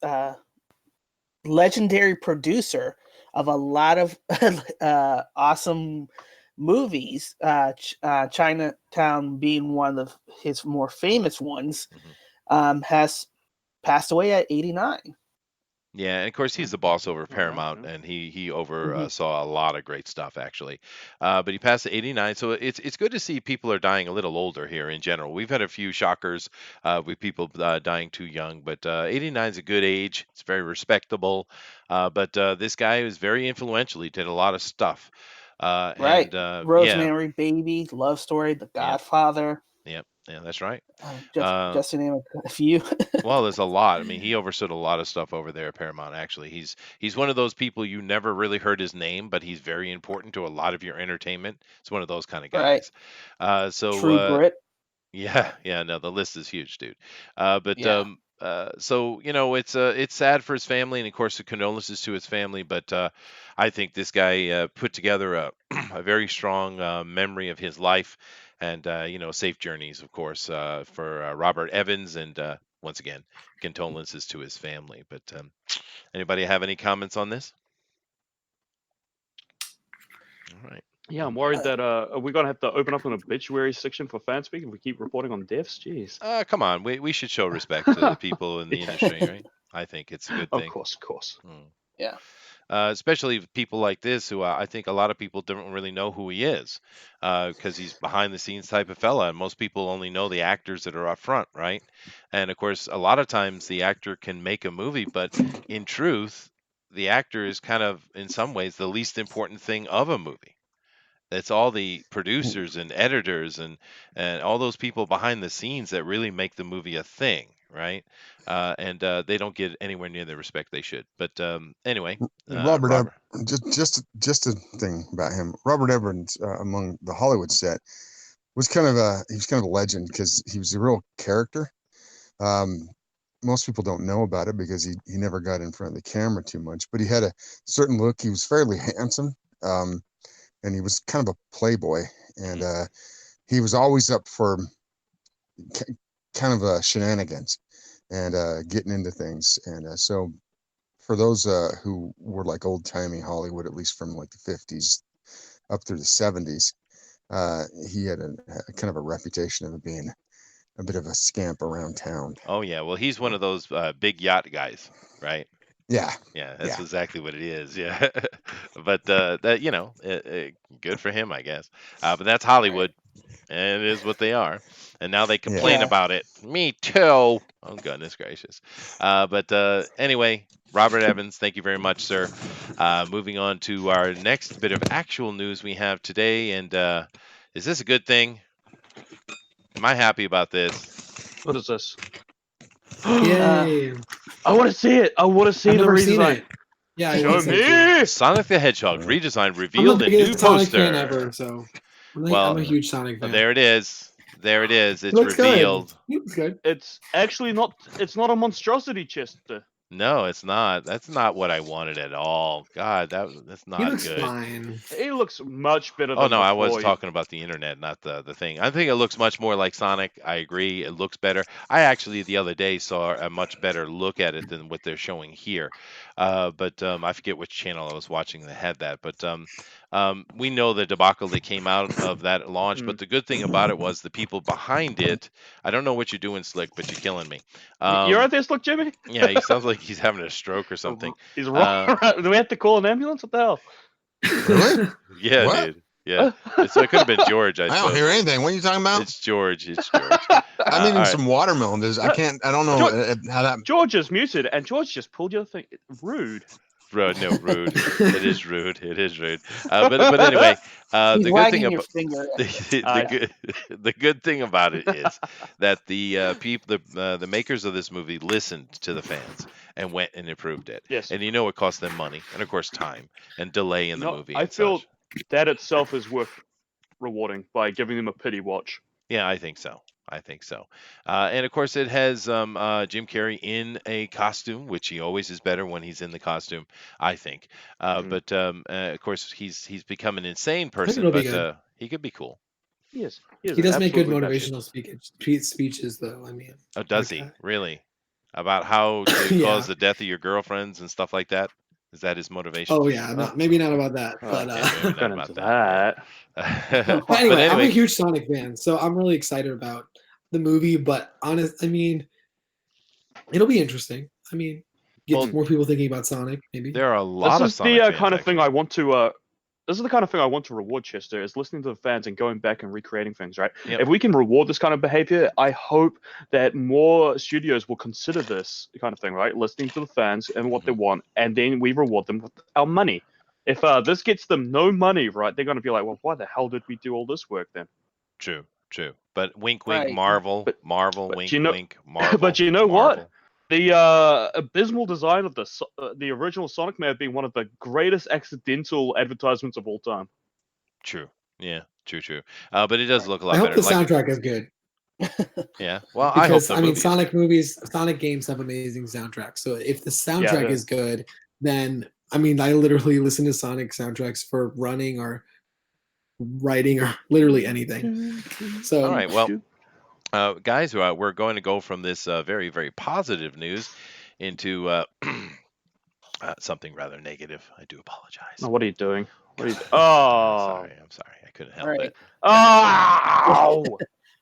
legendary producer of a lot of awesome movies, Chinatown being one of his more famous ones, has passed away at 89. Yeah, and of course he's the boss over Paramount, and he oversaw a lot of great stuff actually. But he passed at 89, so it's good to see people are dying a little older here in general. We've had a few shockers with people dying too young, but 89 is a good age. It's very respectable. But this guy was very influential. He did a lot of stuff. Right. And Rosemary Baby, Love Story, The Godfather. yeah, that's right. Just to name a few. Well, there's a lot. I mean, he overstood a lot of stuff over there at Paramount. Actually, he's one of those people you never really heard his name, but he's very important to a lot of your entertainment. It's one of those kind of guys. Right. So True Grit. yeah, no, the list is huge, dude. Yeah. So it's sad for his family, and of course, the condolences to his family. But I think this guy put together a a very strong memory of his life, and safe journeys, of course, for Robert Evans, and once again, condolences to his family. But anybody have any comments on this? All right. Yeah, I'm worried that we're gonna have to open up an obituary section for Fanspeak if we keep reporting on deaths. Jeez. Come on, we should show respect to the people in the industry, right? I think it's a good thing. Of course. Yeah. Especially people like this, who I think a lot of people don't really know who he is, because he's behind the scenes type of fella, and most people only know the actors that are up front, right? And of course, a lot of times the actor can make a movie, but in truth, the actor is kind of, in some ways, the least important thing of a movie. It's all the producers and editors and all those people behind the scenes that really make the movie a thing, right? And they don't get anywhere near the respect they should. But anyway, Robert. Just a thing about him. Robert Evans, among the Hollywood set, was kind of a legend because he was a real character. Most people don't know about it because he never got in front of the camera too much, but he had a certain look. He was fairly handsome. And he was kind of a playboy, and he was always up for kind of shenanigans and getting into things. And so for those who were like old-timey Hollywood, at least from like the 50s up through the 70s, he had a kind of a reputation of being a bit of a scamp around town. Oh yeah, well he's one of those big yacht guys, right? Yeah, that's exactly what it is. Yeah, but good for him, I guess. But that's Hollywood, and it is what they are. And now they complain about it. Me too. Oh goodness gracious. But anyway, Robert Evans, thank you very much, sir. Moving on to our next bit of actual news we have today, and is this a good thing? Am I happy about this? What is this? Yay! I want to see it. I want to see the I've never seen redesign. it. Yeah, I Show was too. me. Sonic the Hedgehog Yeah. redesign I'm the revealed a new biggest Sonic fan poster. ever, so I'm Well, a huge Sonic fan. there it is. There it is. It It's looks good. revealed. It looks good. It's actually not. It's not a monstrosity, Chester. No, it's not. That's not what I wanted at all. God, that's He not looks good. fine. He looks much better Oh than no, I was Metroid. talking about the internet, not the thing. I think it looks much more like Sonic. I agree, it looks better. I actually the other day saw a much better look at it than what they're showing here. But I forget which channel I was watching that had that. But we know the debacle that came out of that launch. But the good thing about it was the people behind it. I don't know what you're doing, Slick, but you're killing me. You're at this look, Jimmy? Yeah, he sounds like he's having a stroke or something. He's wrong. Do we have to call an ambulance? What the hell? Really? Yeah, What? dude. Yeah. So it could have been George, I I don't suppose. hear anything. What are you talking about? It's George. It's George. I'm eating all right. some watermelon. I can't. I don't know how that. George is muted, and George just pulled your thing. Rude. Rude. It is rude. It is rude. But anyway, He's the good wagging thing your about finger. the good thing about it is that the people, the makers of this movie listened to the fans and went and improved it. Yes. And you know it cost them money and of course time and delay in the movie. I and feel such. that itself is worth rewarding by giving them a pity watch. Yeah, I think so. And of course, it has Jim Carrey in a costume, which he always is better when he's in the costume, I think. But of course, he's become an insane person, it'll be but good. he could be cool. Yes. He does make good motivational speeches, though. I mean, Oh, does like he that. really? About how to Yeah. cause the death of your girlfriends and stuff like that? Is that his motivation? Oh yeah, maybe not about that, but Okay, maybe not Got about into that. that. But anyway, I'm a anyway, huge Sonic fan, so I'm really excited about the movie. But I mean, it'll be interesting. I mean, get Well, more people thinking about Sonic, maybe. there are a lot of This is Sonic the fans, kind of thing I actually. want to. This is the kind of thing I want to reward, Chester, is listening to the fans and going back and recreating things, right? Yep. If we can reward this kind of behavior, I hope that more studios will consider this kind of thing, right? Listening to the fans and what they want, and then we reward them with our money. If this gets them no money, right, they're going to be like, well, why the hell did we do all this work then? True. But wink, wink, Right. Marvel, But wink, you know- wink, Marvel. but you know what? Marvel. The abysmal design of the original Sonic may have been one of the greatest accidental advertisements of all time. True. Yeah. True. But it does look a lot I hope better. the soundtrack is good Yeah. Well, I hope because the I mean, movie Sonic games have amazing soundtracks. So if the soundtrack Yeah. is good, then I mean, I literally listen to Sonic soundtracks for running or writing or literally anything. So All right. Well, guys, we're going to go from this very, very positive news into something rather negative. I do apologize. Oh, what are you doing? What are you? I'm sorry. I couldn't help Right. it. Oh!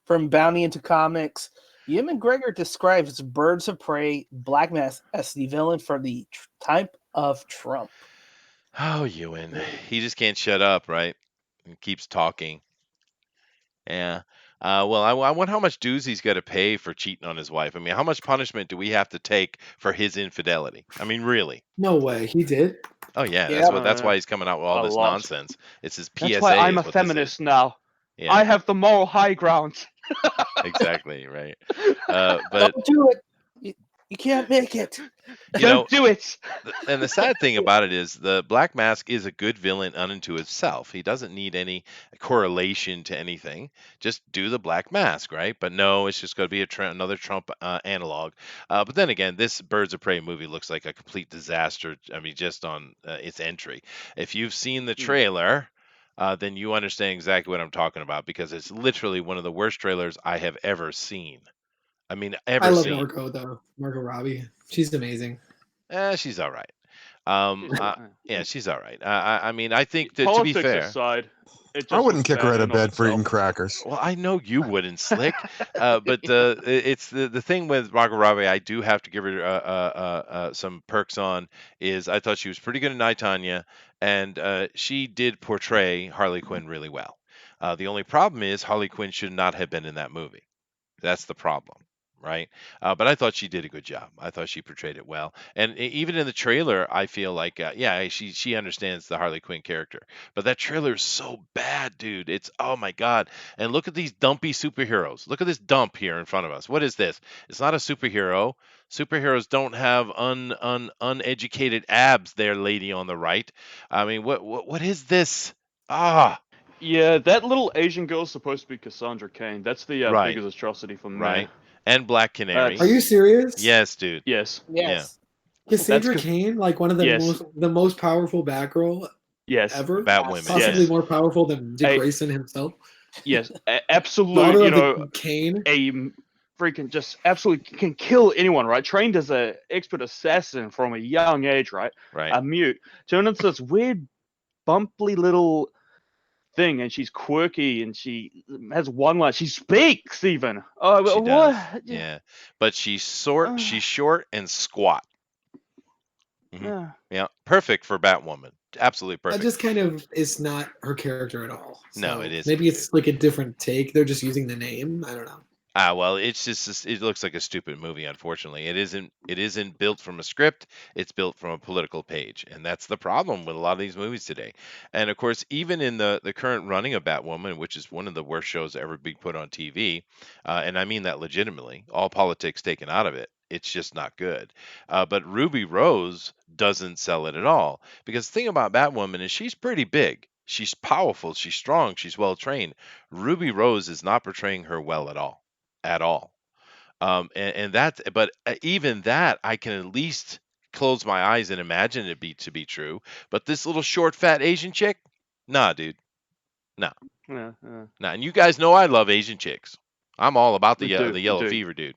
From Bounty into Comics, Ewan McGregor describes Birds of Prey Black Mass as the villain for the type of Trump. Oh, Ewan, he just can't shut up, right? He keeps talking. Yeah. Well, I wonder how much dues he's got to pay for cheating on his wife. I mean, how much punishment do we have to take for his infidelity? I mean, really? no way, he did. Oh yeah, Yeah. that's why he's coming out with all A this lot. nonsense. It's his PSA. That's why I'm is a what this is. feminist now. Yeah, I have the moral high ground. exactly right. But Don't do it. You can't make it. you know, Don't do it. and the sad thing about it is the Black Mask is a good villain unto itself. He doesn't need any correlation to anything. Just do the Black Mask, right? But no, it's just going to be another Trump analog. But then again, this Birds of Prey movie looks like a complete disaster. I mean, just on its entry. If you've seen the trailer, then you understand exactly what I'm talking about because it's literally one of the worst trailers I have ever seen. I mean, ever I love seen. Margot though. Margot Robbie, she's amazing. She's all right. Yeah, she's all right. I mean, I think that, to be Politics fair, aside, it just I wouldn't looks kick her bad out of in and bed for eating itself. crackers. well, I know you wouldn't, Slick. But it's the thing with Margot Robbie. I do have to give her some perks on. Is I thought she was pretty good in I, Tonya, and she did portray Harley Quinn really well. The only problem is Harley Quinn should not have been in that movie. That's the problem, right? But I thought she did a good job. I thought she portrayed it well. And even in the trailer, I feel like, yeah, she understands the Harley Quinn character. But that trailer is so bad, dude. It's, oh my God. And look at these dumpy superheroes. Look at this dump here in front of us. What is this? It's not a superhero. Superheroes don't have uneducated abs there, lady on the right. I mean, what is this? Ah, Yeah, that little Asian girl's supposed to be Cassandra Cain. That's the right, biggest atrocity from right. there. And Black Canary. Are you serious? Yes, dude. Yes. Yes. Cassandra Cain, like one of the Yes. most powerful Batgirl Yes. ever, Batwomen. possibly Yes. more powerful than Dick Hey. Grayson himself. Yes. Absolute. Daughter You of know, the Cain. a freaking just absolutely can kill anyone, right? Trained as an expert assassin from a young age, right? Right. A mute. Turned into this weird, bumpy little thing, and she's quirky, and she has one line. She speaks even. Oh, She what? does. Yeah. But she's short and squat. Yeah. Yeah. Perfect for Batwoman. Absolutely That perfect. just kind of is not her character at all. No, So it isn't, maybe it's like a different take. They're just using the name. I don't know. Well, it's just it looks like a stupid movie, unfortunately. It isn't built from a script, it's built from a political page. And that's the problem with a lot of these movies today. And of course, even in the current running of Batwoman, which is one of the worst shows ever being put on TV, and I mean that legitimately, all politics taken out of it. It's just not good. But Ruby Rose doesn't sell it at all. Because the thing about Batwoman is she's pretty big. She's powerful, she's strong, she's well trained. Ruby Rose is not portraying her well at all. At all. And that, but even that, I can at least close my eyes and imagine it to be true. But this little short, fat Asian chick, nah, dude, nah, Yeah. nah. And you guys know I love Asian chicks. I'm all about the We do, the we yellow do. fever, dude.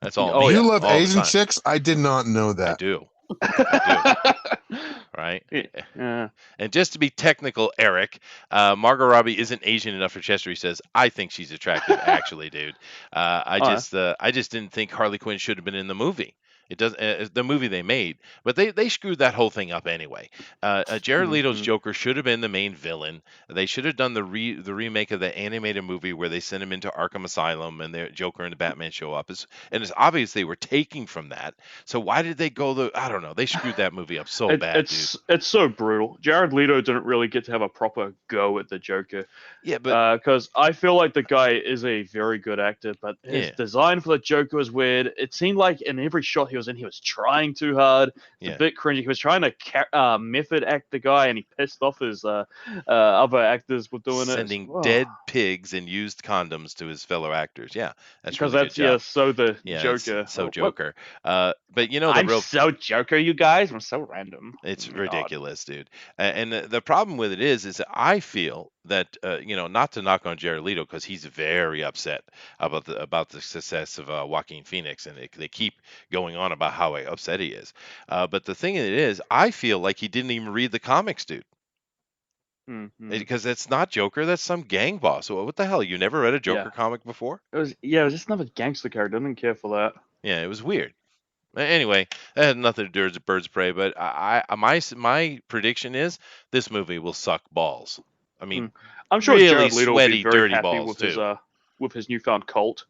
That's all. Oh, me, yeah. You love all the Asian time. chicks? I did not know I that. do. Right? Yeah. And just to be technical, Eric, Margot Robbie isn't Asian enough for Chester. He says, I think she's attractive, actually, dude. I just didn't think Harley Quinn should have been in the movie. It doesn't the movie they made, but they screwed that whole thing up anyway. Jared Leto's Joker should have been the main villain. They should have done the remake of the animated movie where they send him into Arkham Asylum and their Joker and the Batman show up. It's obvious they were taking from that. So why did they go I don't know. They screwed that movie up so bad, dude. It's so brutal. Jared Leto didn't really get to have a proper go at the Joker. Yeah, but because I feel like the guy is a very good actor, but his design for the Joker was weird. It seemed like in every shot he was in, he was trying too hard. It's a bit cringy. He was trying to method act the guy, and he pissed off his other actors with doing sending it. dead pigs and used condoms to his fellow actors. Yeah, that's because really that's good job. so the Yeah, Joker. it's so Joker. But you know I'm so Joker, you guys. I'm so random. It's ridiculous, dude. And the problem with it is that I feel that not to knock on Jared Leto because he's very upset about the success of Joaquin Phoenix, and they keep going on about how upset he is. But the thing is, I feel like he didn't even read the comics, dude. Because that's not Joker, that's some gang boss. So what the hell? You never read a Joker comic before? It was just another gangster character. I didn't care for that. Yeah, it was weird. Anyway, that had nothing to do with Birds of Prey, but my prediction is this movie will suck balls. I mean, I'm sure really Jared Leto sweaty, will be very dirty happy balls with too. his newfound cult.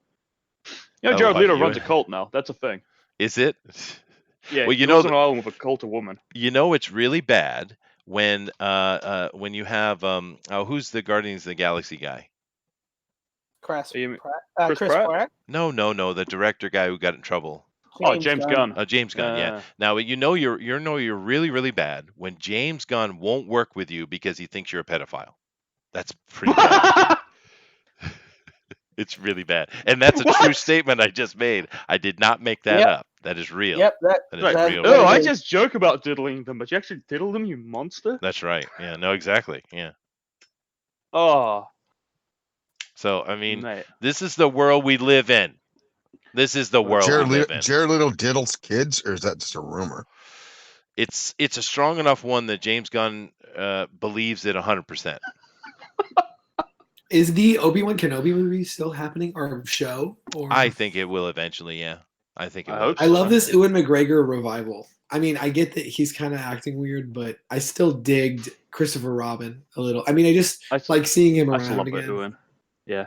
Jared Leto runs a cult now. That's a thing. Is it? Yeah. Well, he lives on an island with a cult of women. You know, it's really bad when you have who's the Guardians of the Galaxy guy? Chris Pratt? Pratt? No, the director guy who got in trouble. James Gunn. James Gunn, yeah. Now you're really, really bad when James Gunn won't work with you because he thinks you're a pedophile. That's pretty bad. It's really bad, and that's a true statement I just made. I did not make that up. That is real. Yep, that is real. Oh, I just joke about diddling them, but you actually diddle them, you monster. That's right. Yeah. No. Exactly. Yeah. Oh. So I mean, this is the world we live in. This is the world we live in. Jared Leto diddles kids, or is that just a rumor? It's a strong enough one that James Gunn believes it 100%. Is the Obi-Wan Kenobi movie still happening, or show? Or I think it will eventually. Yeah, I think it will. I love this Ewan McGregor revival. I mean, I get that he's kind of acting weird, but I still digged Christopher Robin a little. I mean, I like seeing him around again. Yeah.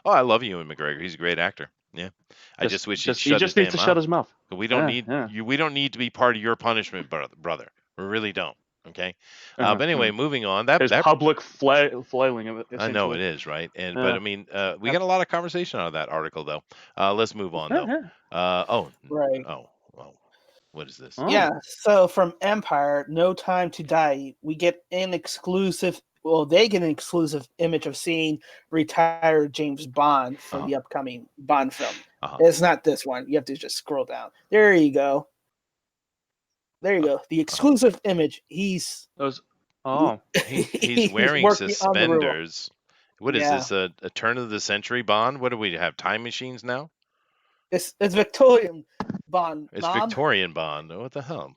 Oh, I love Ewan McGregor. He's a great actor. Yeah. I just wish he he'd shut his just needs damn to shut mouth. his mouth. We don't need Yeah. you. We don't need to be part of your punishment, brother. We really don't. Okay. Uh-huh, But anyway, moving on. That There's public flailing of it, I know it essentially. is, right? But I mean, we got a lot of conversation out of that article, though. Let's move on, though. Yeah. Right. Oh, what is this? Oh. Yeah. So from Empire, No Time to Die, we get an exclusive. Well, they get an exclusive image of seeing retired James Bond for the upcoming Bond film. It's not this one. You have to just scroll down. There you go. There you go. The exclusive image. He's he's he's wearing working on the rule. suspenders. What is this? A turn of the century Bond? What do we have? Time machines now? It's Victorian Bond. It's Mom. Victorian Bond. What the hell?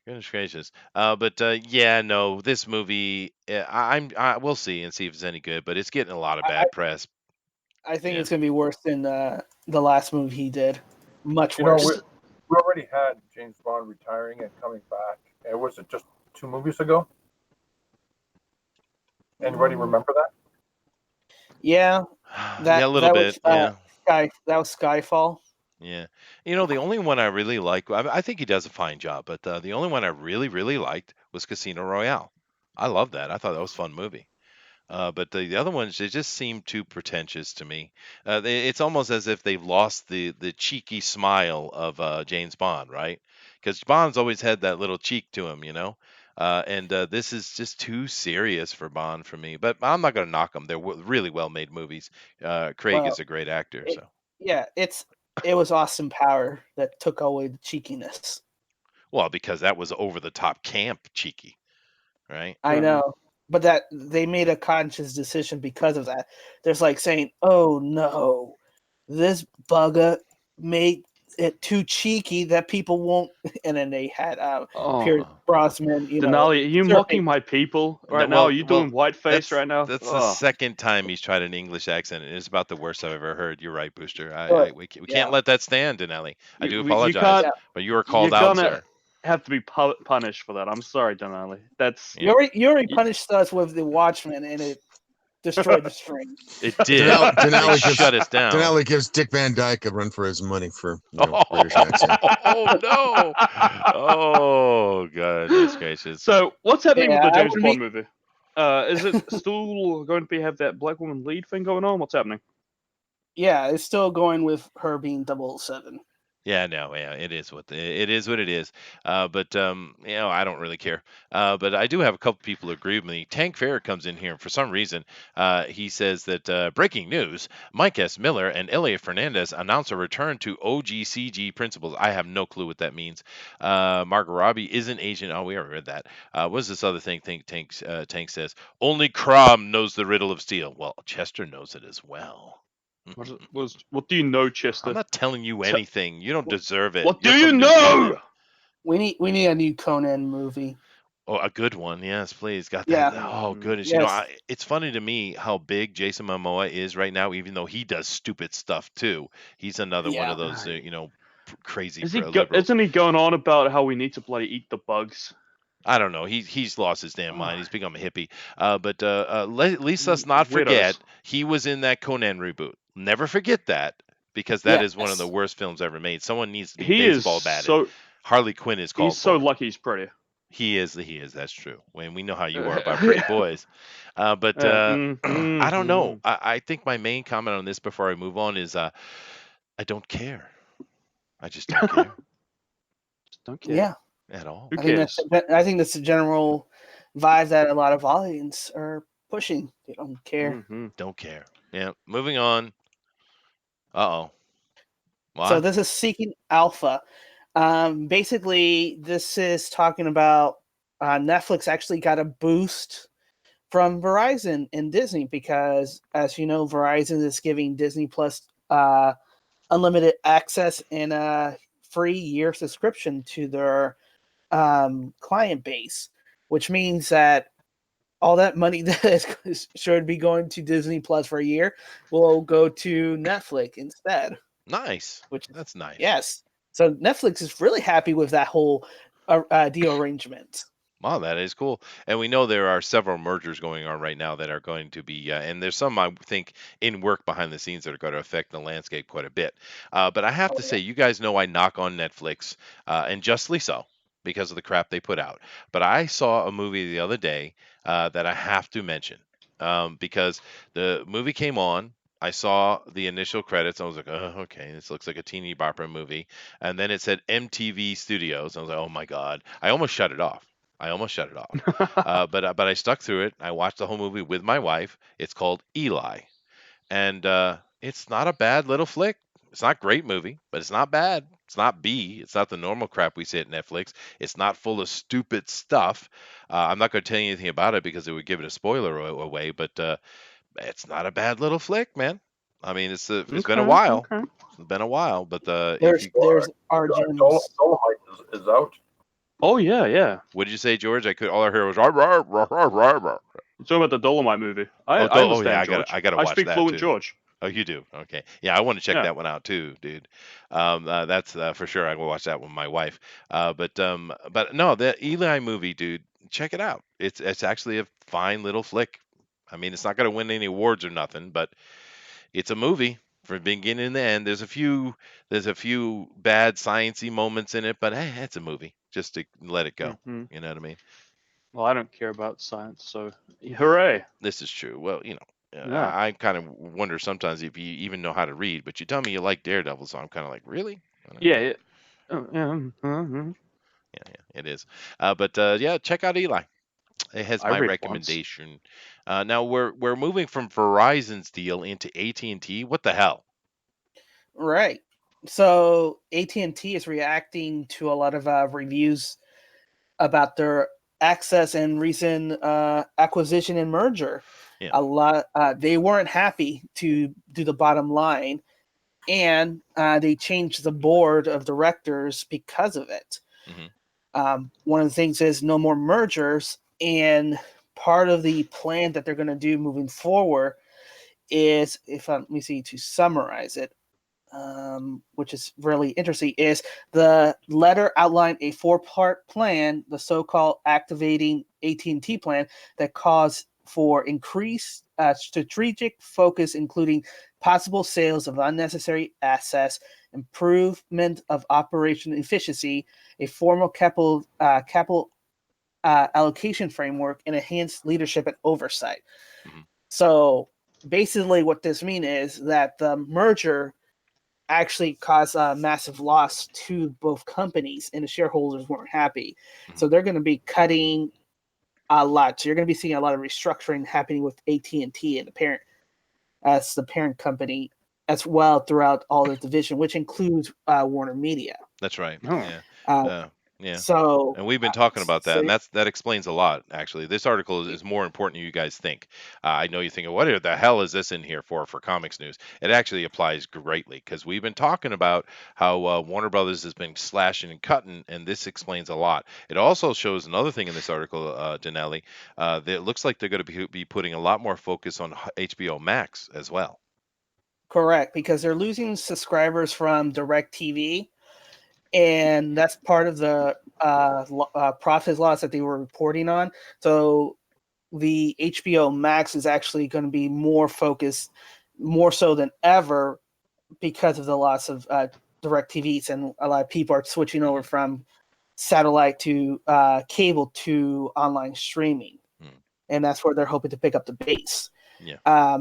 Goodness gracious. Yeah, no, this movie, we'll see and see if it's any good, but it's getting a lot of bad press. I think it's gonna be worse than the last movie he did. Much You know, worse. we already had James Bond retiring and coming back. Was it just 2 movies ago? Anybody remember that? Yeah. Yeah, a little bit. Yeah. That was Skyfall. Yeah. You know, the only one I really like, I think he does a fine job, but the only one I really, really liked was Casino Royale. I love that. I thought that was a fun movie. But the other ones, they just seem too pretentious to me. It's almost as if they've lost the cheeky smile of James Bond, right? Because Bond's always had that little cheek to him, you know? And this is just too serious for Bond for me. But I'm not going to knock them. They're really well-made movies. Craig is a great actor. It was Austin Power that took away the cheekiness. Well, because that was over-the-top camp cheeky, right? I know. But that they made a conscious decision because of that. There's like saying, "Oh no, this bugger made it too cheeky that people won't." And then they had Pierce Brosnan. Denali, are you mocking my people right now? Are you doing whiteface right now? That's the second time he's tried an English accent, and it's about the worst I've ever heard. You're right, Booster. We can't let that stand, Denali. I do apologize, but you were called out, sir. Have to be punished for that. I'm sorry, Dinale. That's you already punished us with the Watchmen, and it destroyed the string. It did. Denali shut us down. Denali gives Dick Van Dyke a run for his money for British accent. Oh no! Oh goodness gracious! So what's happening with the James Bond movie? Is it still going to have that black woman lead thing going on? What's happening? Yeah, it's still going with her being 007. Yeah, no, yeah, it is what it is. But I don't really care. But I do have a couple people who agree with me. Tank Fair comes in here, and for some reason, he says that breaking news: Mike S. Miller and Elliot Fernandez announce a return to OGCG principles. I have no clue what that means. Margot Robbie is an agent. Oh, we already read that. What's this other thing? Tank says only Crom knows the riddle of steel. Well, Chester knows it as well. What do you know, Chester? I'm not telling you anything. You don't deserve it. What do you know? We need a new Conan movie. Oh, a good one. Yes, please. Got that. Yeah. Oh, goodness. Yes. You know, it's funny to me how big Jason Momoa is right now, even though he does stupid stuff too. He's another one of those, crazy. Isn't he going on about how we need to bloody eat the bugs? I don't know. He's lost his damn mind. He's become a hippie. But at least let's not forget he was in that Conan reboot. Never forget that, because that is one of the worst films ever made. Someone needs to be baseball batted. Harley Quinn is called. He's so lucky he's pretty. He is. That's true. Wayne, we know how you are about pretty boys. I don't know. I think my main comment on this before I move on is I don't care. I just don't care. Just don't care. Yeah. At all. Who cares? I think that's the general vibe that a lot of audience are pushing. They don't care. Mm-hmm. Don't care. Yeah. Moving on. Uh-oh. So this is Seeking Alpha. Basically, this is talking about Netflix actually got a boost from Verizon and Disney because, as you know, Verizon is giving Disney Plus unlimited access and a free year subscription to their client base, which means that all that money that should be going to Disney Plus for a year will go to Netflix instead. Nice. That's nice. Yes. So Netflix is really happy with that whole deal arrangement. Wow, that is cool. And we know there are several mergers going on right now that are going to be, and there's some I think in work behind the scenes that are going to affect the landscape quite a bit. But I have Oh to yeah. say, you guys know I knock on Netflix, and justly so, because of the crap they put out. But I saw a movie the other day that I have to mention, because the movie came on. I saw the initial credits. I was like, oh, okay, this looks like a teeny bopper movie. And then it said MTV Studios. I was like, oh my God. I almost shut it off. I almost shut it off. But I stuck through it. I watched the whole movie with my wife. It's called Eli, and it's not a bad little flick. It's not a great movie, but it's not bad. It's not B. It's not the normal crap we see at Netflix. It's not full of stupid stuff. I'm not going to tell you anything about it because it would give it a spoiler away. But it's not a bad little flick, man. I mean, it's been a Okay, while. okay. It's been a while, but if There's you, Well, there's Arjun's. Dolomite is out. Oh yeah, yeah. what did you say, George? All I heard was rah, rah, rah, rah, rah, rah. You're talking about the Dolomite movie. I, Oh, I oh yeah, understand, I George. gotta I watch speak that fluent too. George. Oh, you do? Okay. Yeah, I want to check Yeah. that one out too, dude. That's for sure. I will watch that with my wife. But no, the Eli movie, dude, check it out. It's actually a fine little flick. I mean, it's not gonna win any awards or nothing, but it's a movie from beginning to end. There's a few bad sciencey moments in it, but hey, it's a movie. Just to let it go. Hmm. You know what I mean? Well, I don't care about science, so hooray! This is true. Well, Yeah. I kind of wonder sometimes if you even know how to read, but you tell me you like Daredevil, so I'm kind of like, really? I don't know. Yeah. Yeah. Yeah, yeah, it is. But yeah, check out Eli. It has I my read once. recommendation. Now we're moving from Verizon's deal into AT&T. What the hell? Right. So AT&T is reacting to a lot of reviews about their access and recent acquisition and merger. Yeah. A lot. They weren't happy to do the bottom line, and they changed the board of directors because of it. One of the things is no more mergers, and part of the plan that they're going to do moving forward is, if let me see to summarize it, which is really interesting, is the letter outlined a four-part plan, the so-called activating AT&T plan, that calls for increased strategic focus, including possible sales of unnecessary assets, improvement of operation efficiency, a formal capital allocation framework, and enhanced leadership and oversight. Mhm. So basically, what this means is that the merger actually caused a massive loss to both companies, and the shareholders weren't happy. So they're going to be cutting a lot. So you're going to be seeing a lot of restructuring happening with AT&T and the parent, as the parent company, as well throughout all the division, which includes Warner Media. That's right. Oh. Yeah. Uh, Yeah. so And we've been talking about that, so and that explains a lot. Actually, this article is more important than you guys think. I know you think, what the hell is this in here for comics news? It actually applies greatly because we've been talking about how Warner Brothers has been slashing and cutting, and this explains a lot. It also shows another thing in this article, Dinale, that it looks like they're going to be putting a lot more focus on HBO Max as well. correct, because they're losing subscribers from DirecTV, and that's part of the profit loss that they were reporting on. So the HBO Max is actually going to be more focused, more so than ever, because of the loss of DirecTVs, and a lot of people are switching over from satellite to cable to online streaming, and that's where they're hoping to pick up the base. Yeah.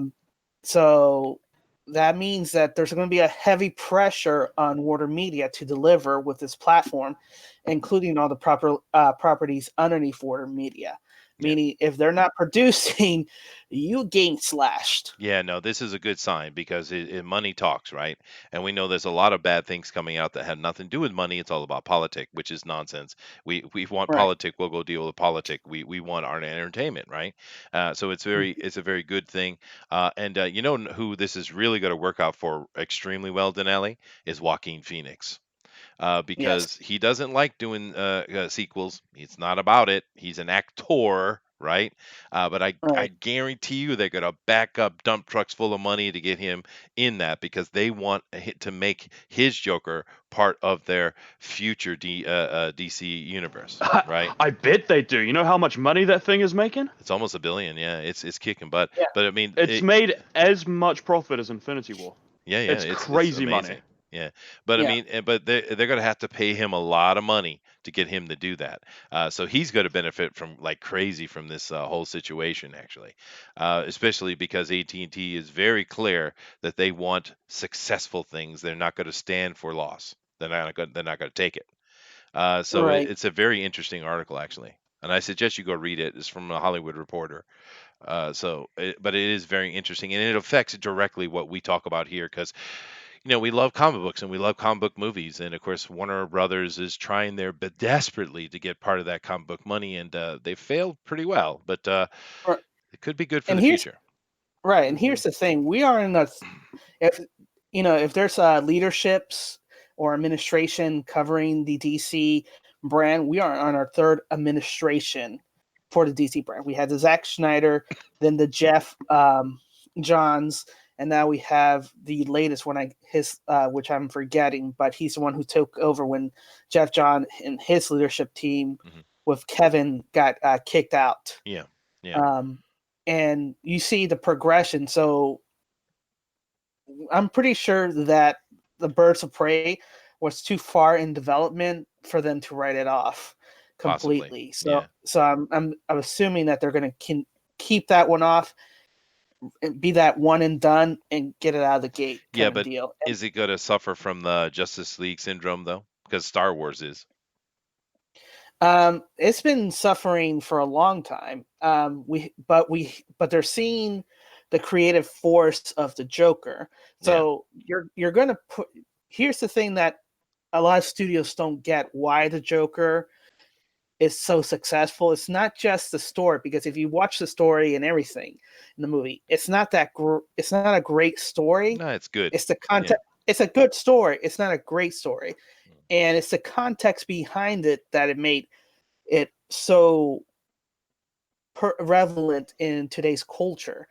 So that means that there's going to be a heavy pressure on Warner Media to deliver with this platform, including all the properties underneath Warner Media. Meaning, if they're not producing, you getting slashed. Yeah, no, this is a good sign because money talks, right? And we know there's a lot of bad things coming out that have nothing to do with money. It's all about politics, which is nonsense. We want Right. politic, we'll go deal with politic. We want our entertainment, right? So it's a very good thing. And you know who this is really going to work out for extremely well, Denali, is Joaquin Phoenix. Yes. Because he doesn't like doing sequels. It's not about it. He's an actor, right? But I Right. guarantee you they're going to back up dump trucks full of money to get him in that because they want to make his Joker part of their future DC universe, right? I bet they do. You know how much money that thing is making? It's almost $1 billion. Yeah, it's kicking butt. Yeah. But I mean, It's made as much profit as Infinity War. yeah, It's it's crazy money. amazing. Yeah, but I Yeah. mean, but they're going to have to pay him a lot of money to get him to do that. So he's going to benefit from like crazy from this whole situation, actually, especially because AT&T is very clear that they want successful things. They're not going to stand for loss. They're not going to take it. So Right. it's a very interesting article, actually, and I suggest you go read it. It's from a Hollywood Reporter. But it is very interesting, and it affects directly what we talk about here because we love comic books and we love comic book movies, and of course Warner Brothers is trying their desperately to get part of that comic book money, and they failed pretty well, but Right. it could be good for And the here's future. right. And here's the thing: we are in a if if there's leaderships or administration covering the DC brand, we are on our third administration for the DC brand. We had the Zack Snyder, then the Jeff Johns, and now we have the latest one. Which I'm forgetting, but he's the one who took over when Jeff John and his leadership team Mhm. with Kevin got kicked out. Yeah, And you see the progression. So I'm pretty sure that the Birds of Prey was too far in development for them to write it off possibly. completely. Yeah, So I'm assuming that they're going to keep that one off, and be that one and done, and get it out of the gate yeah, kind of but deal. is it going to suffer from the Justice League syndrome though? Because Star Wars is. It's been suffering for a long time. But they're seeing the creative force of the Joker. So you're gonna put. Here's the thing that a lot of studios don't get: why the Joker is so successful. It's not just the story, because if you watch the story and everything in the movie, it's not it's not a great story. No, it's good. It's the content. It's a good story. It's not a great story, and it's the context behind it that it made it so relevant in today's culture.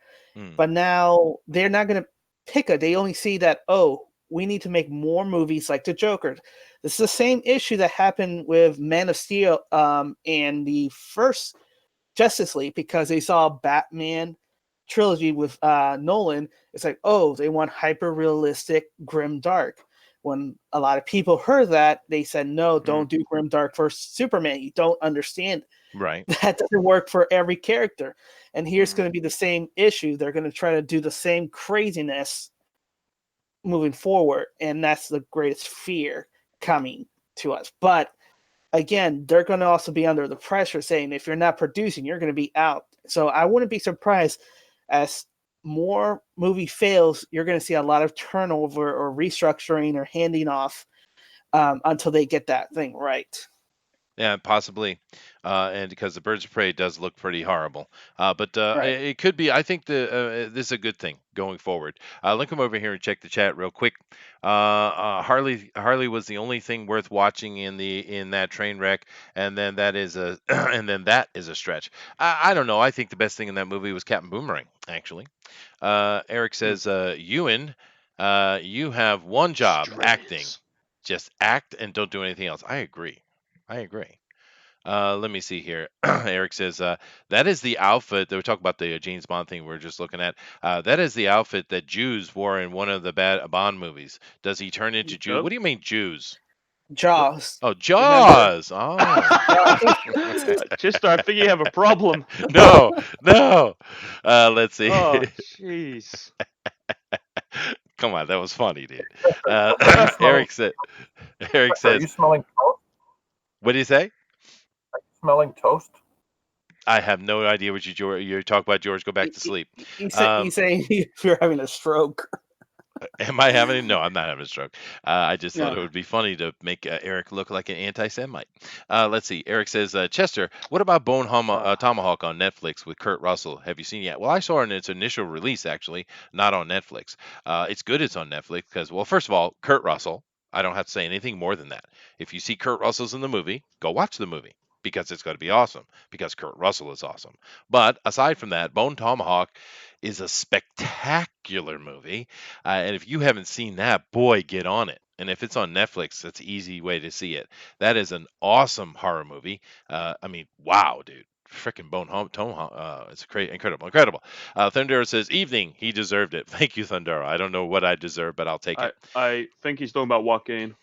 But now they're not going to pick it. They only see that, oh, we need to make more movies like the Joker. This is the same issue that happened with Man of Steel and the first Justice League, because they saw Batman trilogy with Nolan. It's like, oh, they want hyper realistic, grim dark. When a lot of people heard that, they said, no, don't do grim dark for Superman. You don't understand. Right. That doesn't work for every character. And here's going to be the same issue. They're going to try to do the same craziness moving forward. And that's the greatest fear coming to us. But again, they're going to also be under the pressure saying, if you're not producing, you're going to be out. So I wouldn't be surprised as more movie fails, you're going to see a lot of turnover or restructuring or handing off until they get that thing right. Yeah, possibly, and because the Birds of Prey does look pretty horrible, but Right. it could be. I think this is a good thing going forward. Let me come over here and check the chat real quick. Harley was the only thing worth watching in that train wreck, and then that is a and then that is a stretch. I don't know. I think the best thing in that movie was Captain Boomerang, actually. Eric says, Ewan, you have one job, acting. Strays. Just act and don't do anything else. I agree. Let me see here. Eric says that is the outfit that we talk about the James Bond thing we are just looking at. That is the outfit that Jews wore in one of the bad Bond movies. Does he turn into Jews? Yep. What do you mean Jews? Jaws. Oh, Jaws. Oh. Chester, I think you have a problem. No. Let's see. Oh, jeez. Come on, that was funny, dude. Eric Eric Are says, you smelling toast? what do you say? Smelling toast? I have no idea what you're talking about, George. Go back to sleep. He's saying if you're having a stroke. Am I having? No, I'm not having a stroke. I just thought No. it would be funny to make Eric look like an anti-Semite. Let's see. Eric says, Chester, what about Tomahawk on Netflix with Kurt Russell? Have you seen it yet? Well, I saw it in its initial release, actually, not on Netflix. It's good it's on Netflix because, well, first of all, Kurt Russell. I don't have to say anything more than that. If you see Kurt Russell's in the movie, go watch the movie. because it's going to be awesome, because Kurt Russell is awesome. But aside from that, Bone Tomahawk is a spectacular movie. And if you haven't seen that, boy, get on it. And if it's on Netflix, that's an easy way to see it. That is an awesome horror movie. I mean, wow, dude. Freaking Tomahawk. It's incredible. Thundera says, evening. He deserved it. Thank you, Thundera. I don't know what I deserve, but I'll take it. I think he's talking about Joaquin.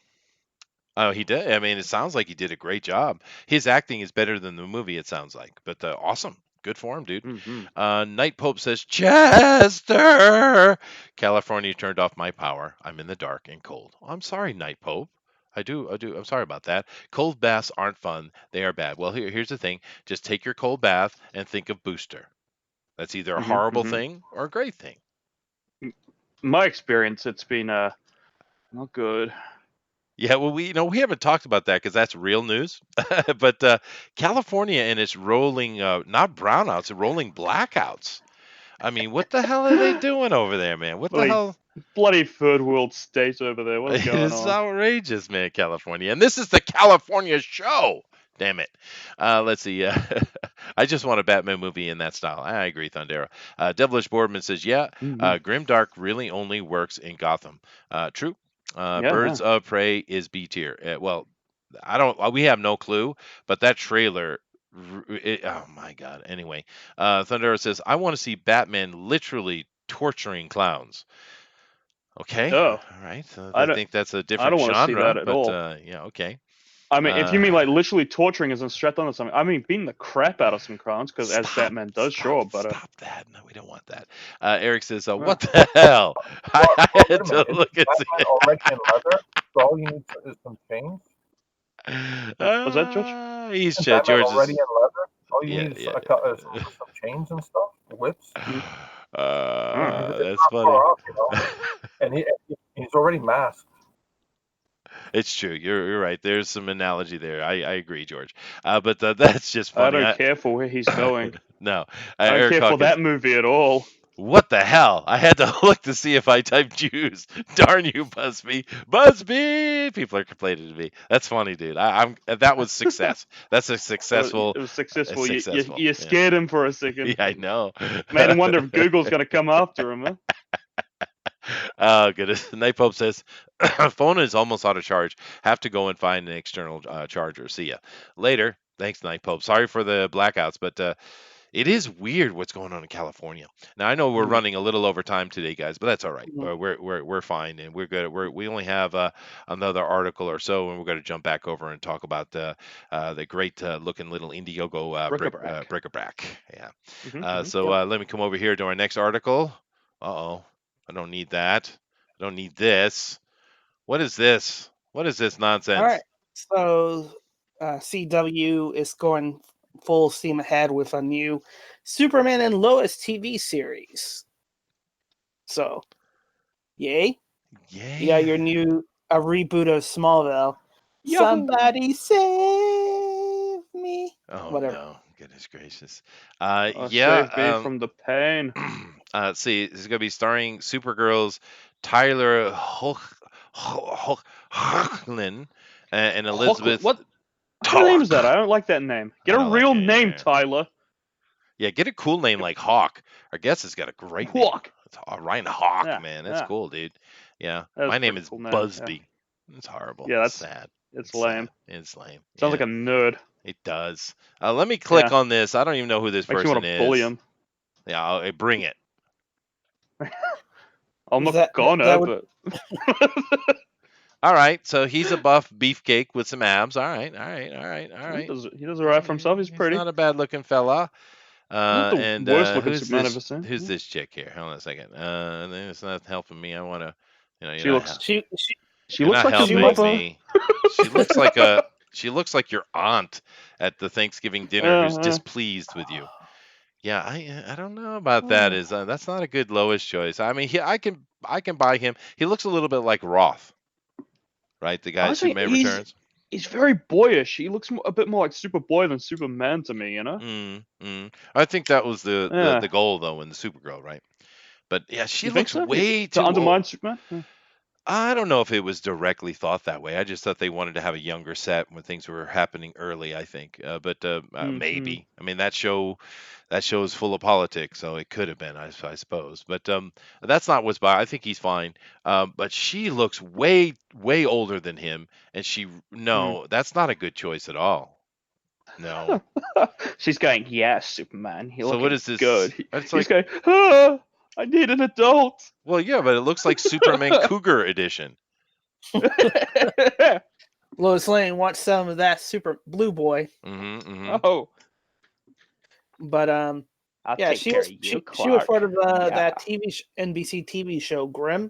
Oh, he did. I mean, it sounds like he did a great job. His acting is better than the movie, it sounds like. But awesome. Good for him, dude. Night Pope says, Chester! California turned off my power. I'm in the dark and cold. I'm sorry, Night Pope. I do. I'm sorry about that. Cold baths aren't fun. They are bad. Well, here's the thing. Just take your cold bath and think of Booster. That's either a horrible thing or a great thing. My experience, it's been not good. Yeah, well, we haven't talked about that because that's real news. But California and its rolling, not brownouts, rolling blackouts. I mean, what the hell are they doing over there, man? What the hell? Bloody third world state over there. What's going on? It's outrageous, man, California. And this is the California show. Damn it. Let's see. I just want a Batman movie in that style. I agree, Thundera. Devilish Boardman says, yeah, Grimdark really only works in Gotham. True. Birds of Prey is B tier. Well, we have no clue, but that trailer, oh my God. Anyway, Thundera says, I want to see Batman literally torturing clowns. Okay. Oh. All right. I think that's a different genre. I don't want to see that at all. Yeah, okay. I mean, if you mean like literally torturing as in strapped on or something, I mean beating the crap out of some clowns because as Batman does, sure, but stop that. No, we don't want that. Eric says, "What the hell?" I had to look at it. Already in leather, so all you need is some chains. Was that George? He's George. Already in leather. All you need is some chains and stuff, whips. That's funny. Off, and he's already masked. It's true. You're right. There's some analogy there. I agree, George. But that's just funny. I don't care for where he's going. No. I don't care for that movie at all. What the hell? I had to look to see if I typed Jews. Darn you, Busby. Busby! People are complaining to me. That's funny, dude. That was success. That's a successful. It was successful. You scared him for a second. Yeah, I know. Made him wonder if Google's going to come after him, huh? Oh, goodness. Night Pope says, phone is almost out of charge. Have to go and find an external charger. See ya. Later. Thanks, Night Pope. Sorry for the blackouts, but it is weird what's going on in California. Now, I know we're running a little over time today, guys, but that's all right. We're fine, and we're good. We only have another article or so, and we're going to jump back over and talk about the great looking little Indiegogo BRIC-A-BRAC. Yeah. So let me come over here to our next article. Uh-oh. I don't need that. I don't need this. What is this? What is this nonsense? All right. So CW is going full steam ahead with a new Superman and Lois TV series. So, yay. You got your a reboot of Smallville. Yahoo! Somebody save me. Oh, whatever. No. Goodness gracious. Save me from the pain. Let's see. This is going to be starring Supergirl's Tyler Hoechlin and Elizabeth. What name is that? I don't like that name. Get a real name, Tyler. Yeah, get a cool name like Hawk. I guess it's got a great name. It's Ryan Haack, man. That's cool, dude. Yeah. My name is Busby. It's horrible. Yeah, that's sad. It's lame. It's lame. Sounds like a nerd. It does. Let me click on this. I don't even know who this person is. Makes you want to bully him. Yeah, I'll bring it. I'm not gonna, but... All right, so he's a buff beefcake with some abs. All right. He does all right for himself. He's pretty. He's not a bad-looking fella. And worst-looking Superman I've ever seen. Who's this chick here? Hold on a second. It's not helping me. I want to... She looks like helping me. She looks like your aunt at the Thanksgiving dinner who's displeased with you. Yeah, I don't know about that. That's not a good Lois choice. I mean, I can buy him. He looks a little bit like Roth, right? The guy Superman Returns. He's very boyish. He looks a bit more like Superboy than Superman to me, you know. I think that was the goal though in the Supergirl, right? But yeah, she looks way too to undermine old. Superman. I don't know if it was directly thought that way. I just thought they wanted to have a younger set when things were happening early, I think. Mhm. Maybe. I mean, that show is full of politics, so it could have been, I suppose. That's not what's by. I think he's fine. But she looks way older than him, and no, that's not a good choice at all. No. She's going, yes, Superman. You're So what looking is this? good. It's He's like, going, ah, I need an adult. well, yeah, but it looks like Superman Cougar edition. Lois Lane wants some of that Super Blue Boy, Oh, but I'll yeah, take she care was of you, she was Clark. part of Yeah. that NBC TV show Grimm.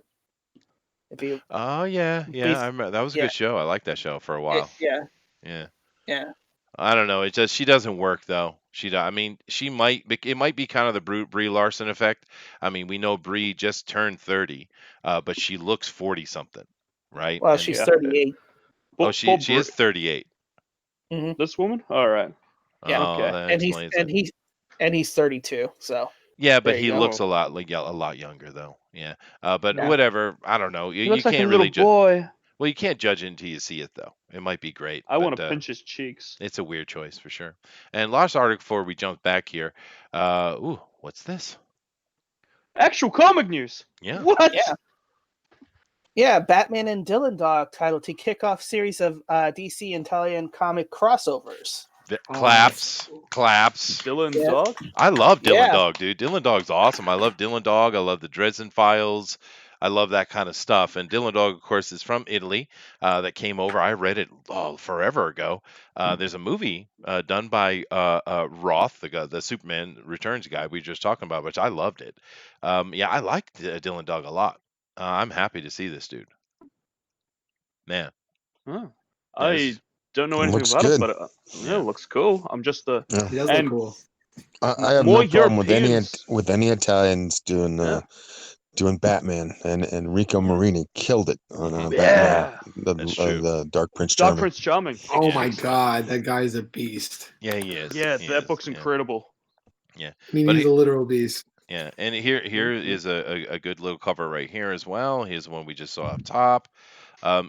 If you Oh yeah, Bas- I remember that was a yeah. good show. I liked that show for a while. yeah, Yeah. yeah. I don't know. It just she doesn't work though. I mean, it might be kind of the Brie Larson effect. I mean, we know Brie just turned 30, but she looks 40 something, right? Well, And she's Yeah. 38. oh, she is 38. This woman? All right. Yeah. Oh, Okay. that And he's explains it. and he's 32. So Yeah, but there he you go. looks a lot younger though. Yeah. But Yeah. whatever. I don't know. He You looks like a can't little really judge. boy. Well, you can't judge it until you see it though. It might be great. I want but, to pinch his cheeks. It's a weird choice for sure. And last article before we jump back here. What's this? Actual comic news. Yeah. What? Yeah, Batman and Dylan Dog title to kick off series of DC Italian comic crossovers. Claps. Dylan Yeah. Dog? I love Dylan Yeah. Dog, dude. Dylan Dog's awesome. I love Dylan Dog. I love the Dresden Files. I love that kind of stuff. And Dylan Dog, of course, is from Italy. That came over. I read it forever ago. There's a movie done by Roth, the Superman Returns guy we were just talking about, which I loved it. Yeah, I like Dylan Dog a lot. I'm happy to see this dude. Man, Huh. Yeah, I don't know anything Looks about good. it, but Yeah. it looks cool. I'm just He does look And- cool. I have More no problem Europeans. with any Italians doing Yeah. doing Batman, and Rico Marini killed it on Yeah. Batman, That's true. the Dark Prince Dark Charming. Prince Charming. Oh Yeah, my excellent. god, that guy's a beast. Yeah, he is. Yeah, He that is, book's yeah. incredible. I mean, But he's he- a literal beast. Yeah, and here is a good little cover right here as well. Here's the one we just saw up top.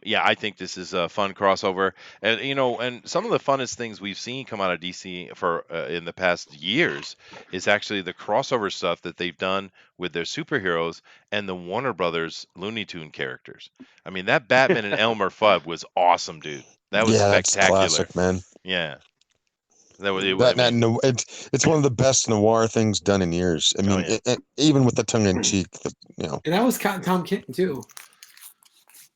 Yeah, I think this is a fun crossover, and and some of the funnest things we've seen come out of DC for in the past years is actually the crossover stuff that they've done with their superheroes and the Warner Brothers Looney Tune characters. I mean, that Batman and Elmer Fudd was awesome, dude. That was That's spectacular. classic, man. Yeah, that was. It's one of the best noir things done in years. I mean, yeah. even with the tongue in cheek, And that was Tom King too.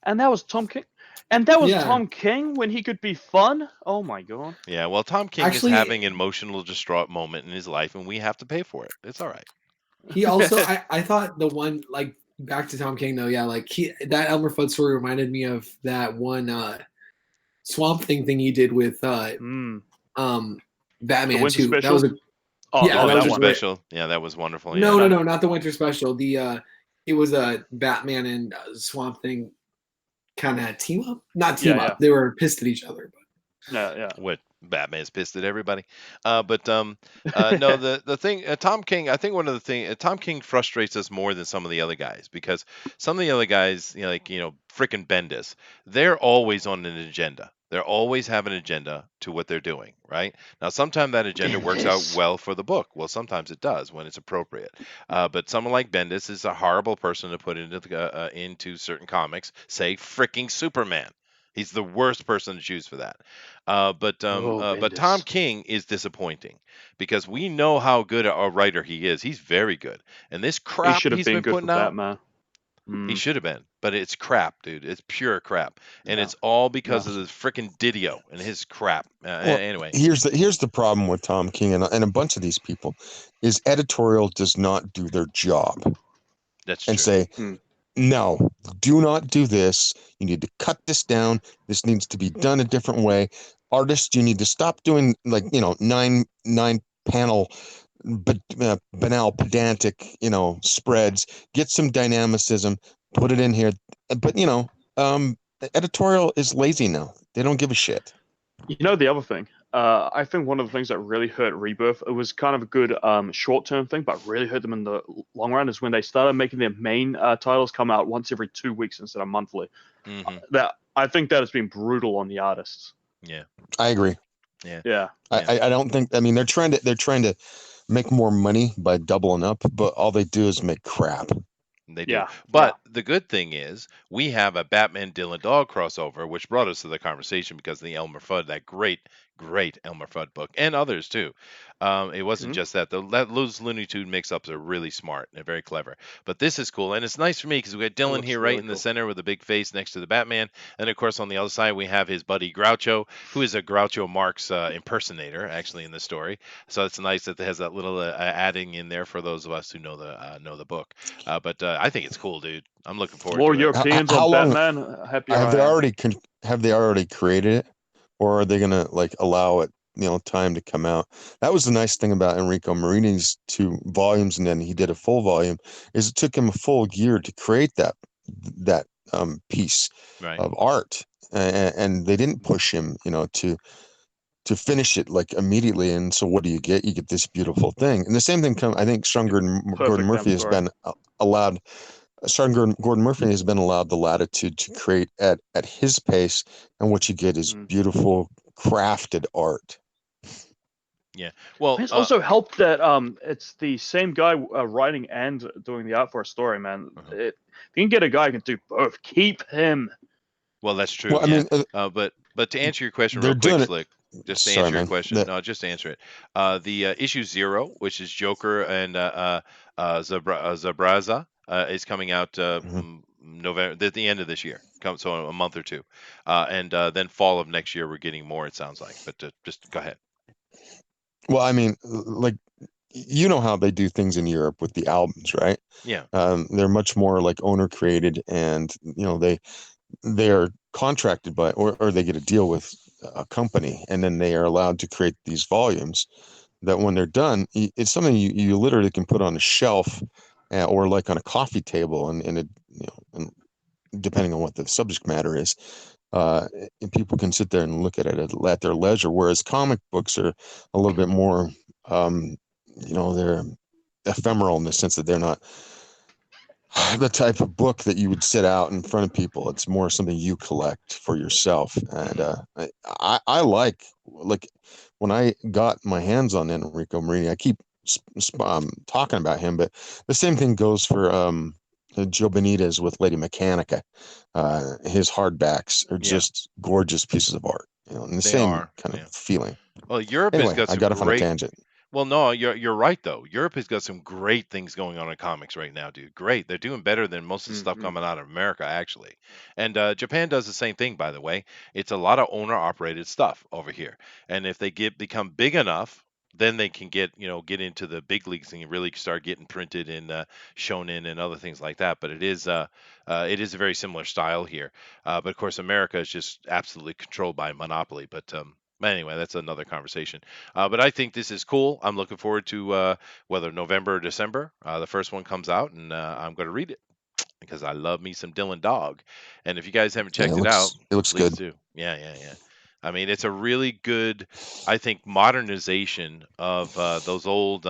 And that was Tom King. And that was Yeah. Tom King when he could be fun. Oh my god. Yeah, well, Tom King Actually- is having an emotional, distraught moment in his life, and we have to pay for it. It's all right. He also, I thought the one, like, back to Tom King though, yeah, like that Elmer Fudd story reminded me of that one Swamp Thing he did with Batman Winter too. Special? That was a Oh, Yeah, Oh, that Winter was great. Special. Yeah, that was wonderful. no, yeah. not the Winter Special. It was a Batman and Swamp Thing kind of team up, not team Yeah, up. They were pissed at each other. Yeah. What Batman's pissed at everybody. No, the thing, Tom King. I think one of the things Tom King frustrates us more than some of the other guys because some of the other guys, frickin' Bendis, they're always on an agenda. They're always have an agenda to what they're doing, right? Now, sometimes that agenda works out Bendis. well for the book. Well, sometimes it does when it's appropriate. But someone like Bendis is a horrible person to put into certain comics. Say, fricking Superman. He's the worst person to choose for that. But Tom Bendis. King is disappointing because we know how good a writer he is. He's very good, and this He crap should have he's been been good for putting out, Batman. he should have been. But it's crap, dude. It's pure crap, and Yeah. it's all because Yeah. of this frickin' Didio and his crap. Well, Anyway, here's the problem with Tom King and a bunch of these people is editorial does not do their job that's true. and say, no, do not do this. You need to cut this down. This needs to be done a different way. Artists, you need to stop doing nine panel banal pedantic spreads. Get some dynamicism, put it in here. But editorial is lazy now. They don't give a shit. You know the other thing. I think one of the things that really hurt Rebirth, it was kind of a good short-term thing, but really hurt them in the long run, is when they started making their main titles come out once every 2 weeks instead of monthly. That I think that has been brutal on the artists. Yeah, I agree. Yeah. I don't think. I mean, they're trying to make more money by doubling up, but all they do is make crap. They do. Yeah. But the good thing is we have a Batman Dylan Dog crossover, which brought us to the conversation because of the Elmer Fudd, that great Elmer Fudd book, and others too. It wasn't just that. Those Looney Tune mix-ups are really smart and they're very clever. But this is cool, and it's nice for me because we got Dylan looks here right really in the cool. center with a big face next to the Batman, and of course on the other side we have his buddy Groucho, who is a Groucho Marx impersonator actually in the story. So it's nice that it has that little adding in there for those of us who know the book. But I think it's cool, dude. I'm looking forward More to it. Europeans How on long- Batman. Happy Have I they am. already have they already created it, or are they gonna like allow it, time to come out? That was the nice thing about Enrico Marini's 2 volumes, and then he did a full volume. Is it took him a full year to create that piece Right. of art, and they didn't push him, to finish it like immediately. And so what do you get? You get this beautiful thing. And the same thing I think Sean Gordon Murphy has been allowed. Gordon Murphy has been allowed the latitude to create at his pace, and what you get is beautiful crafted art. Yeah. Well, It's also helped that it's the same guy writing and doing the art for a story, man. If you can get a guy who can do both, keep him. well, that's true. Well, I yeah. mean, But to answer your question they're real quick, doing it. Slick, just to Sorry, answer your man. question, no, just to answer it. The issue 0, which is Joker and Zabraza, is coming out November at the end of this year. So a month or two, and then fall of next year we're getting more. It sounds like, but just go ahead. Well, I mean, like, how they do things in Europe with the albums, right? Yeah. They're much more like owner created, and they are contracted by, or they get a deal with a company, and then they are allowed to create these volumes that when they're done, it's something you literally can put on a shelf, or like on a coffee table, and it, and depending on what the subject matter is, and people can sit there and look at it at their leisure. Whereas comic books are a little bit more, they're ephemeral in the sense that they're not the type of book that you would sit out in front of people. It's more something you collect for yourself. And I like when I got my hands on Enrico Marini, I keep talking about him, but the same thing goes for Joe Benitez with Lady Mechanica. His hardbacks are just gorgeous pieces of art, and the same kind of feeling. Well, Europe Anyway, has got I some got off on a great. tangent. Well, no, you're right though. Europe has got some great things going on in comics right now, dude. Great, they're doing better than most of the stuff coming out of America, actually. And Japan does the same thing, by the way. It's a lot of owner-operated stuff over here, and if they become big enough, then they can get into the big leagues and really start getting printed in shonen and other things like that. But it is a very similar style here. But of course, America is just absolutely controlled by a monopoly. But anyway, that's another conversation. But I think this is cool. I'm looking forward to whether November or December the first one comes out, and I'm going to read it because I love me some Dylan Dog. And if you guys haven't checked it out, It looks please good. do. Yeah. I mean, it's a really good, I think, modernization of those old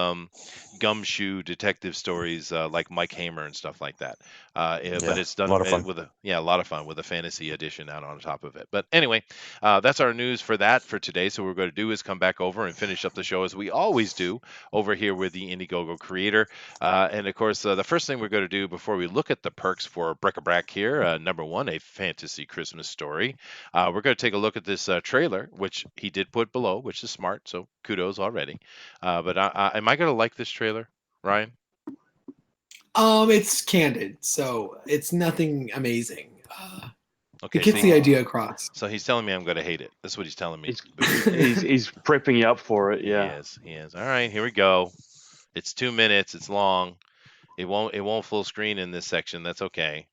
gumshoe detective stories like Mike Hamer and stuff like that. But it's done a lot of fun. with a lot of fun with a fantasy edition out on top of it. But anyway, that's our news for today. So what we're going to do is come back over and finish up the show as we always do over here with the Indiegogo creator. And of course, the first thing we're going to do before we look at the perks for BRIC-A-BRAC here, number 1, a fantasy Christmas story. We're going to take a look at this trailer, which he did put below, which is smart. So kudos already. But am I going to like this trailer, Ryan? It's candid, so it's nothing amazing. Okay, it gets the idea across. So he's telling me I'm going to hate it. That's what he's telling me. He's prepping you up for it. Yeah. He is. All right, here we go. It's 2 minutes. It's long. It won't full screen in this section. That's okay.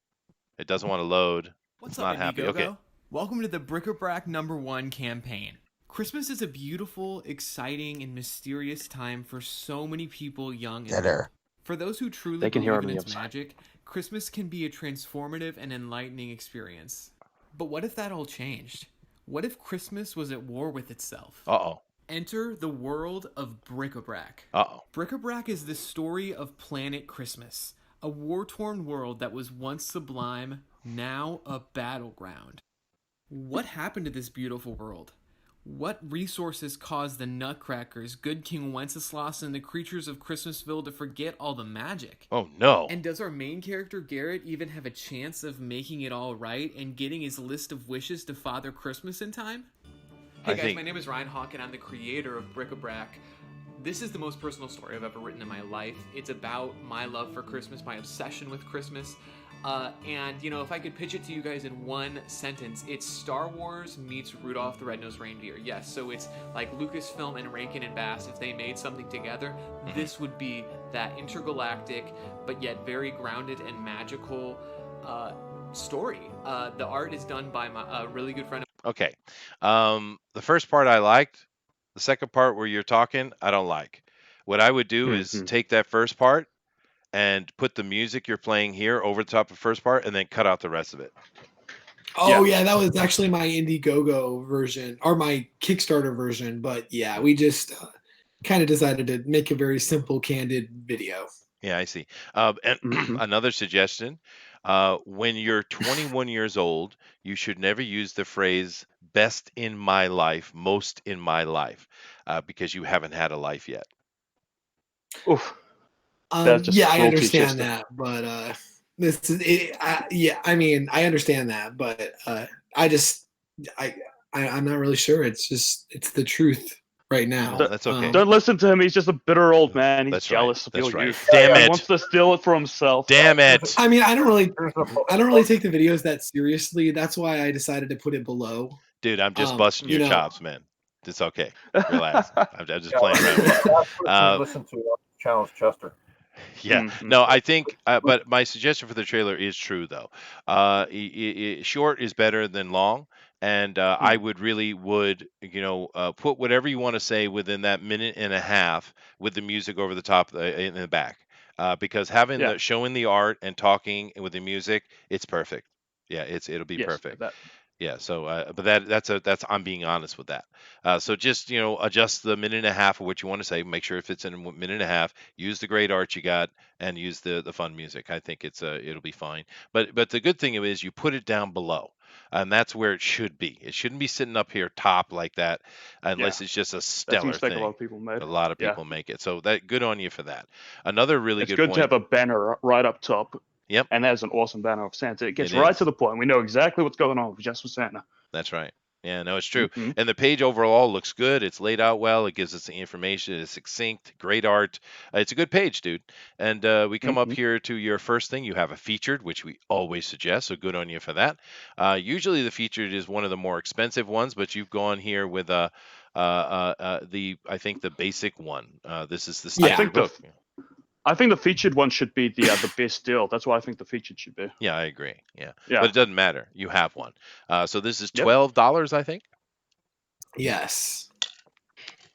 It doesn't want to load. What's It's up, not happy. Indiegogo? Okay. Welcome to the BRIC-A-BRAC #1 campaign. Christmas is a beautiful, exciting, and mysterious time for so many people, young and old. For those who truly believe in its magic, Christmas can be a transformative and enlightening experience. But what if that all changed? What if Christmas was at war with itself? Uh-oh. Enter the world of BRIC-A-BRAC. Uh-oh. BRIC-A-BRAC is the story of Planet Christmas, a war-torn world that was once sublime, now a battleground. What happened to this beautiful world? What resources caused the Nutcrackers, Good King Wenceslas, and the creatures of Christmasville to forget all the magic? Oh, no. And does our main character, Garrett, even have a chance of making it all right and getting his list of wishes to Father Christmas in time? Hey guys, my name is Ryan Haack, and I'm the creator of BRIC-A-BRAC. This is the most personal story I've ever written in my life. It's about my love for Christmas, my obsession with Christmas. And, you know, if I could pitch it to you guys in one sentence, it's Star Wars meets Rudolph the Red-Nosed Reindeer. Yes, so it's like Lucasfilm and Rankin and Bass. If they made something together, this would be that intergalactic, but yet very grounded and magical story. The art is done by my really good friend. Okay. The first part I liked. The second part where you're talking, I don't like. What I would do is take that first part and put the music you're playing here over the top of the first part and then cut out the rest of it. Oh, yeah, that was actually my Indiegogo version or my Kickstarter version. But yeah, we just kind of decided to make a very simple, candid video. Yeah, I see. And another suggestion, when you're 21 years old, you should never use the phrase best in my life, most in my life, because you haven't had a life yet. Oof. Yeah, I understand that, but this is it. Yeah, I mean, I understand that, but I'm not really sure. It's the truth right now. That's okay. Don't listen to him. He's just a bitter old man. He's jealous of your youth. Damn it! He wants to steal it for himself. Damn it! I mean, I don't really take the videos that seriously. That's why I decided to put it below. Dude, I'm just busting your chops, man. It's okay. Relax. I'm just playing around with you. Listen to challenge Chester. Yeah, no, I think, but my suggestion for the trailer is true though. Short is better than long, and I would put whatever you want to say within that minute and a half with the music over the top in the back, because having showing the art and talking with the music, it's perfect. Yeah, it'll be perfect. Yeah, so but that's I'm being honest with that. So just adjust the minute and a half of what you want to say. Make sure it fits in a minute and a half. Use the great art you got, and use the fun music. I think it'll be fine. But the good thing is you put it down below, and that's where it should be. It shouldn't be sitting up here top like that, unless it's just a stellar thing. A lot of people make. A lot of people make it. So that good on you for that. Another really good point. It's good to have a banner right up top. Yep. And that's an awesome banner of Santa. It gets right to the point. We know exactly what's going on just with Santa. That's right. Yeah, no, it's true. And the page overall looks good. It's laid out well. It gives us the information. It's succinct. Great art. It's a good page, dude. And we come up here to your first thing. You have a featured, which we always suggest. So good on you for that. Usually the featured is one of the more expensive ones, but you've gone here with I think the basic one. This is the standard book. I think the featured one should be the best deal. That's what I think the featured should be. Yeah, I agree. Yeah. But it doesn't matter. You have one. So this is $12, I think. Yes.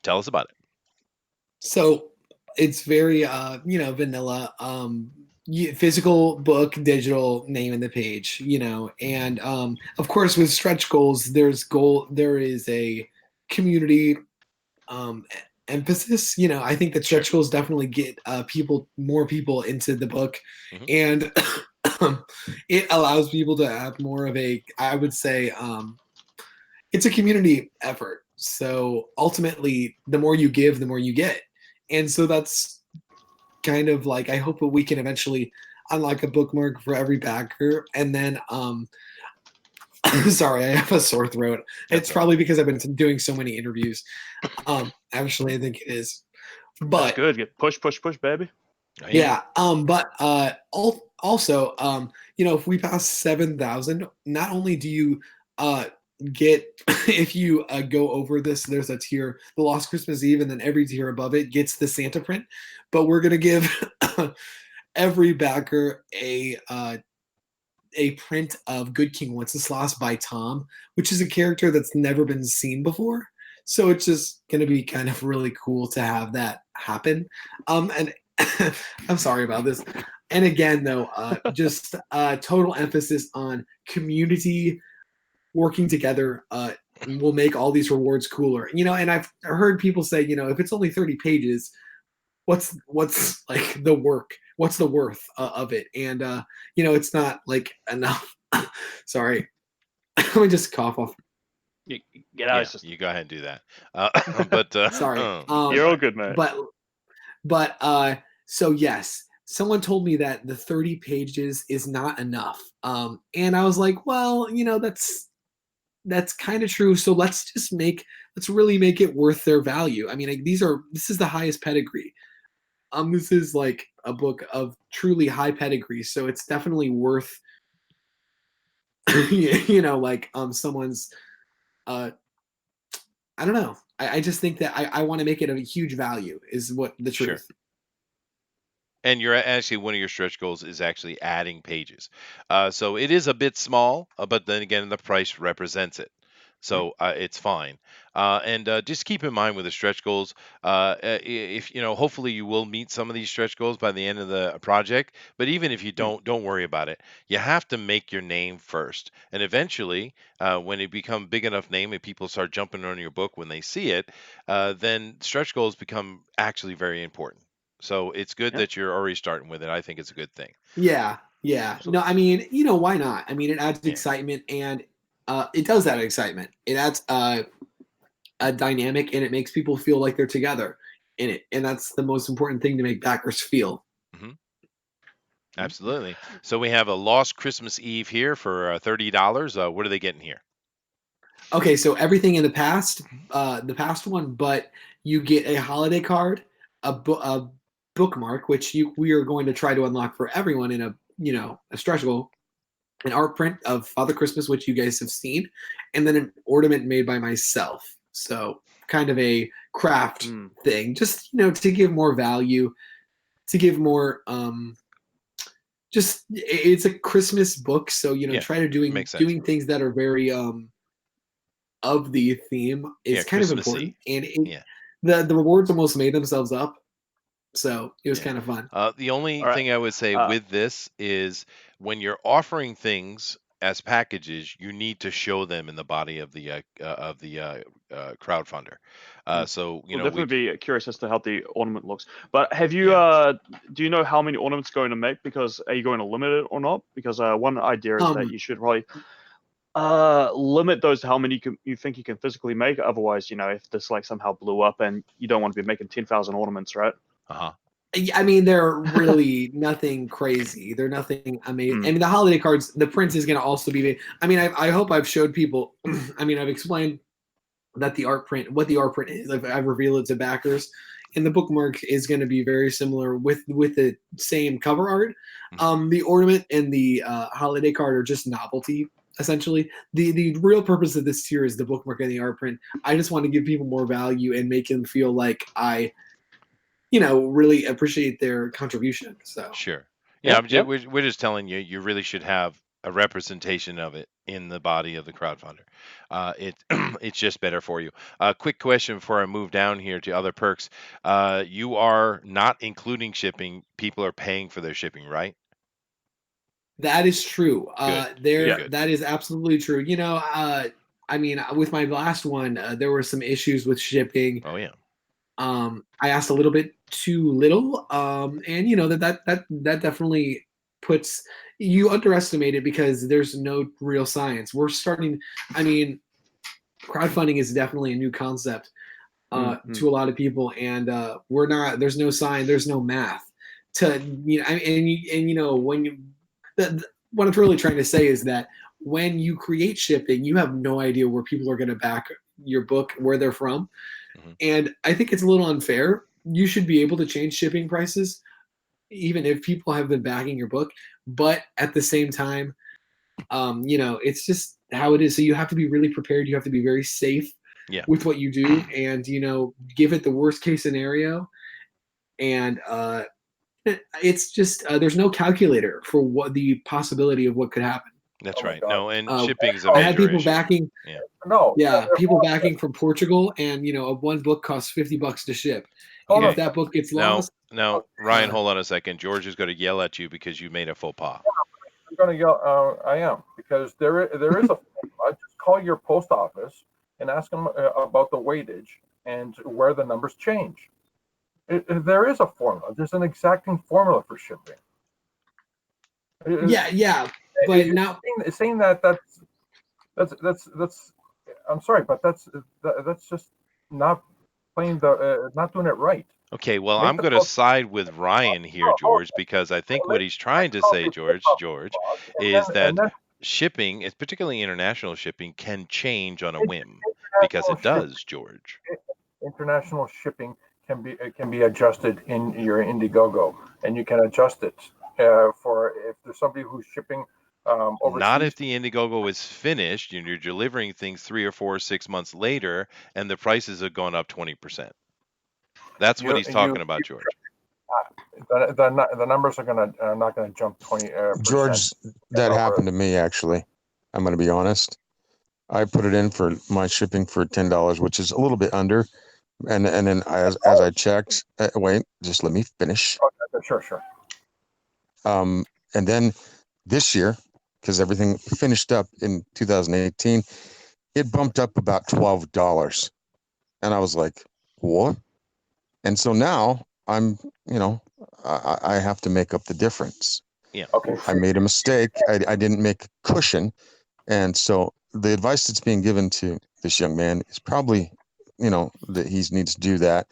Tell us about it. So it's very vanilla. Physical book, digital, name in the page. And of course with stretch goals, there is a community emphasis. I think that stretch goals definitely get more people into the book, and it allows people to have more of I would say it's a community effort. So ultimately, the more you give, the more you get, and so that's kind of like, I hope that we can eventually unlock a bookmark for every backer, and then sorry, I have a sore throat. It's probably because I've been doing so many interviews. Actually, I think it is. But that's good. Get push, baby. Yeah. But also, if we pass 7,000, not only do you get, if you go over this, there's a tier, the Lost Christmas Eve, and then every tier above it gets the Santa print. But we're gonna give every backer a print of Good King Wenceslas by Tom, which is a character that's never been seen before. So it's just going to be kind of really cool to have that happen. And I'm sorry about this. And again, though, just total emphasis on community working together. will make all these rewards cooler. And I've heard people say, if it's only 30 pages, what's like the work? What's the worth of it? And it's not like enough. Sorry, let me just cough off. Get Yeah, out. you go ahead and do that. But Sorry, you're all good, mate. But so yes, someone told me that the 30 pages is not enough. And I was like, well, that's kind of true. So let's really make it worth their value. I mean, like, this is the highest pedigree. This is like a book of truly high pedigree, so it's definitely worth someone's I don't know. I just think that I want to make it a huge value is what the Sure. truth. And you're actually one of your stretch goals is actually adding pages. So it is a bit small, but then again, the price represents it. So it's fine. And just keep in mind with the stretch goals, if hopefully you will meet some of these stretch goals by the end of the project. But even if you don't worry about it. You have to make your name first, and eventually, when it become big enough name and people start jumping on your book when they see it, then stretch goals become actually very important. So it's good Yeah. that you're already starting with it. I think it's a good thing. Yeah. No, I mean, why not? I mean, it adds Yeah. excitement, and it does add excitement. It adds a dynamic, and it makes people feel like they're together in it, and that's the most important thing to make backers feel. Absolutely. So we have a Lost Christmas Eve here for $30. What are they getting here? Okay, so everything in the past one, but you get a holiday card, a bookmark, which we are going to try to unlock for everyone in a stretch goal, an art print of Father Christmas, which you guys have seen, and then an ornament made by myself. So kind of a craft thing, just to give more value, to give more just it's a Christmas book, so try to doing things that are very of the theme is kind of important, and the rewards almost made themselves up, so it was kind of fun. The only thing I would say with this is when you're offering things as packages, you need to show them in the body of the crowdfunder. So we'll definitely be curious as to how the ornament looks. But have you do you know how many ornaments going to make? Because are you going to limit it or not? Because one idea is that you should probably limit those to how many you think you can physically make. Otherwise, if this like somehow blew up and you don't want to be making 10,000 ornaments, right? I mean, they're really nothing crazy. They're nothing amazing. I mean, the holiday cards, the print is going to also be made. I mean, I hope I've showed people. I mean, I've explained that what the art print is. I've revealed it to backers, and the bookmark is going to be very similar with the same cover art. The ornament and the holiday card are just novelty. Essentially, the real purpose of this tier is the bookmark and the art print. I just want to give people more value and make them feel like I really appreciate their contribution. So sure. Yeah, we're just telling you, you really should have a representation of it in the body of the crowdfunder. It's just better for you. Quick question before I move down here to other perks. You are not including shipping. People are paying for their shipping, right? That is true. Good. That is absolutely true. I mean, with my last one, there were some issues with shipping. Oh yeah. I asked a little bit too little, and that definitely puts you underestimate it because there's no real science. We're starting. I mean, crowdfunding is definitely a new concept to a lot of people, and we're not. There's no science. There's no math to what I'm really trying to say is that when you create shipping, you have no idea where people are going to back your book, where they're from. And I think it's a little unfair. You should be able to change shipping prices, even if people have been backing your book. But at the same time, it's just how it is. So you have to be really prepared. You have to be very safe with what you do, and give it the worst case scenario. And it's just there's no calculator for what the possibility of what could happen. That's right. No, and shipping is a major I had people issue. backing. People backing from Portugal, and one book costs $50 to ship. And if that book gets lost, now Ryan, hold on a second. George is going to yell at you because you made a faux pas. I'm going to yell. I am, because there is a. Just call your post office and ask them about the weightage and where the numbers change. There is a formula. There's an exacting formula for shipping. Yeah. But now saying that's I'm sorry, but that's just not not doing it right. Okay, well, I'm going to side with Ryan here, George, because I think what he's trying to say, George, is that shipping, particularly international shipping, can change on a whim, because it does, George. International shipping can be adjusted in your Indiegogo, and you can adjust it for if there's somebody who's shipping overseas. Not if the Indiegogo is finished and you're delivering things 3 or 4 or 6 months later, and the prices have gone up 20%. That's what he's talking about, George. The numbers are not gonna jump 20%. George, that happened to me actually. I'm going to be honest. I put it in for my shipping for $10, which is a little bit under, and then as I checked, wait, just let me finish. Okay, sure. And then this year, because everything finished up in 2018, it bumped up about $12, and I was like, what? And so now I'm, I have to make up the difference. Yeah. Okay. I made a mistake. I didn't make a cushion. And so the advice that's being given to this young man is probably, that he needs to do that.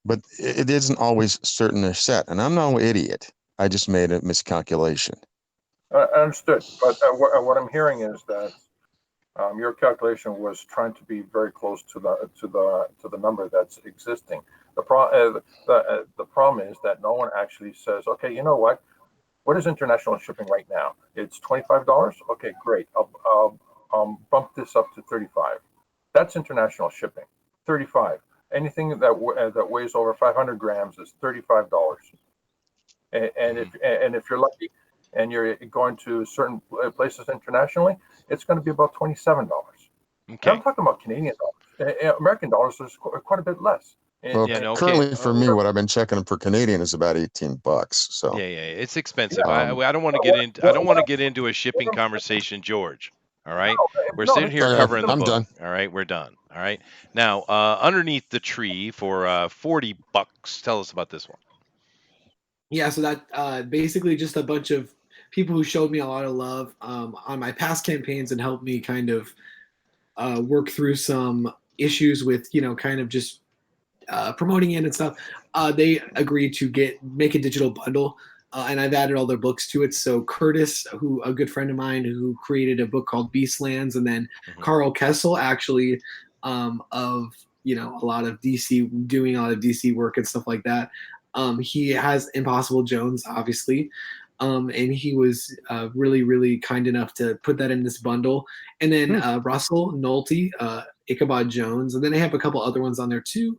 But it isn't always certain or set. And I'm no idiot. I just made a miscalculation. Understood. But what I'm hearing is that your calculation was trying to be very close to the number that's existing. The problem is that no one actually says, okay, you know what? What is international shipping right now? It's $25. Okay, great. I'll bump this up to $35. That's international shipping. $35. Anything that weighs over 500 grams is $35. And if you're lucky and you're going to certain places internationally, it's going to be about $27. Okay. I'm talking about Canadian dollars. American dollars is quite a bit less. Well, currently for me, what I've been checking for Canadian is about $18. So yeah, it's expensive. I don't want to get into. I don't want to get into a shipping conversation, George. All right, we're sitting here covering the book. Done. All right, we're done. All right, now underneath the tree for $40. Tell us about this one. Yeah, so that basically just a bunch of people who showed me a lot of love on my past campaigns and helped me kind of work through some issues with kind of just promoting it and stuff. They agreed to make a digital bundle, and I've added all their books to it. So Curtis, a good friend of mine, who created a book called Beastlands, and then Carl Kessel, actually, of a lot of DC, doing a lot of DC work and stuff like that. He has Impossible Jones, obviously. And he was really, really kind enough to put that in this bundle. And then Russell Nolte, Ichabod Jones, and then I have a couple other ones on there too.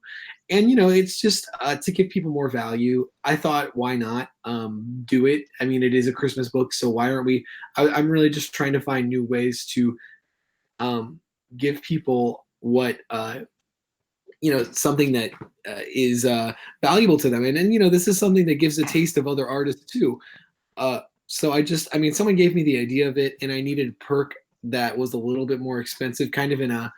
And it's just to give people more value. I thought, why not do it? I mean, it is a Christmas book, so why aren't we? I'm really just trying to find new ways to give people what something that is valuable to them. And this is something that gives a taste of other artists too. So someone gave me the idea of it, and I needed a perk that was a little bit more expensive, kind of in a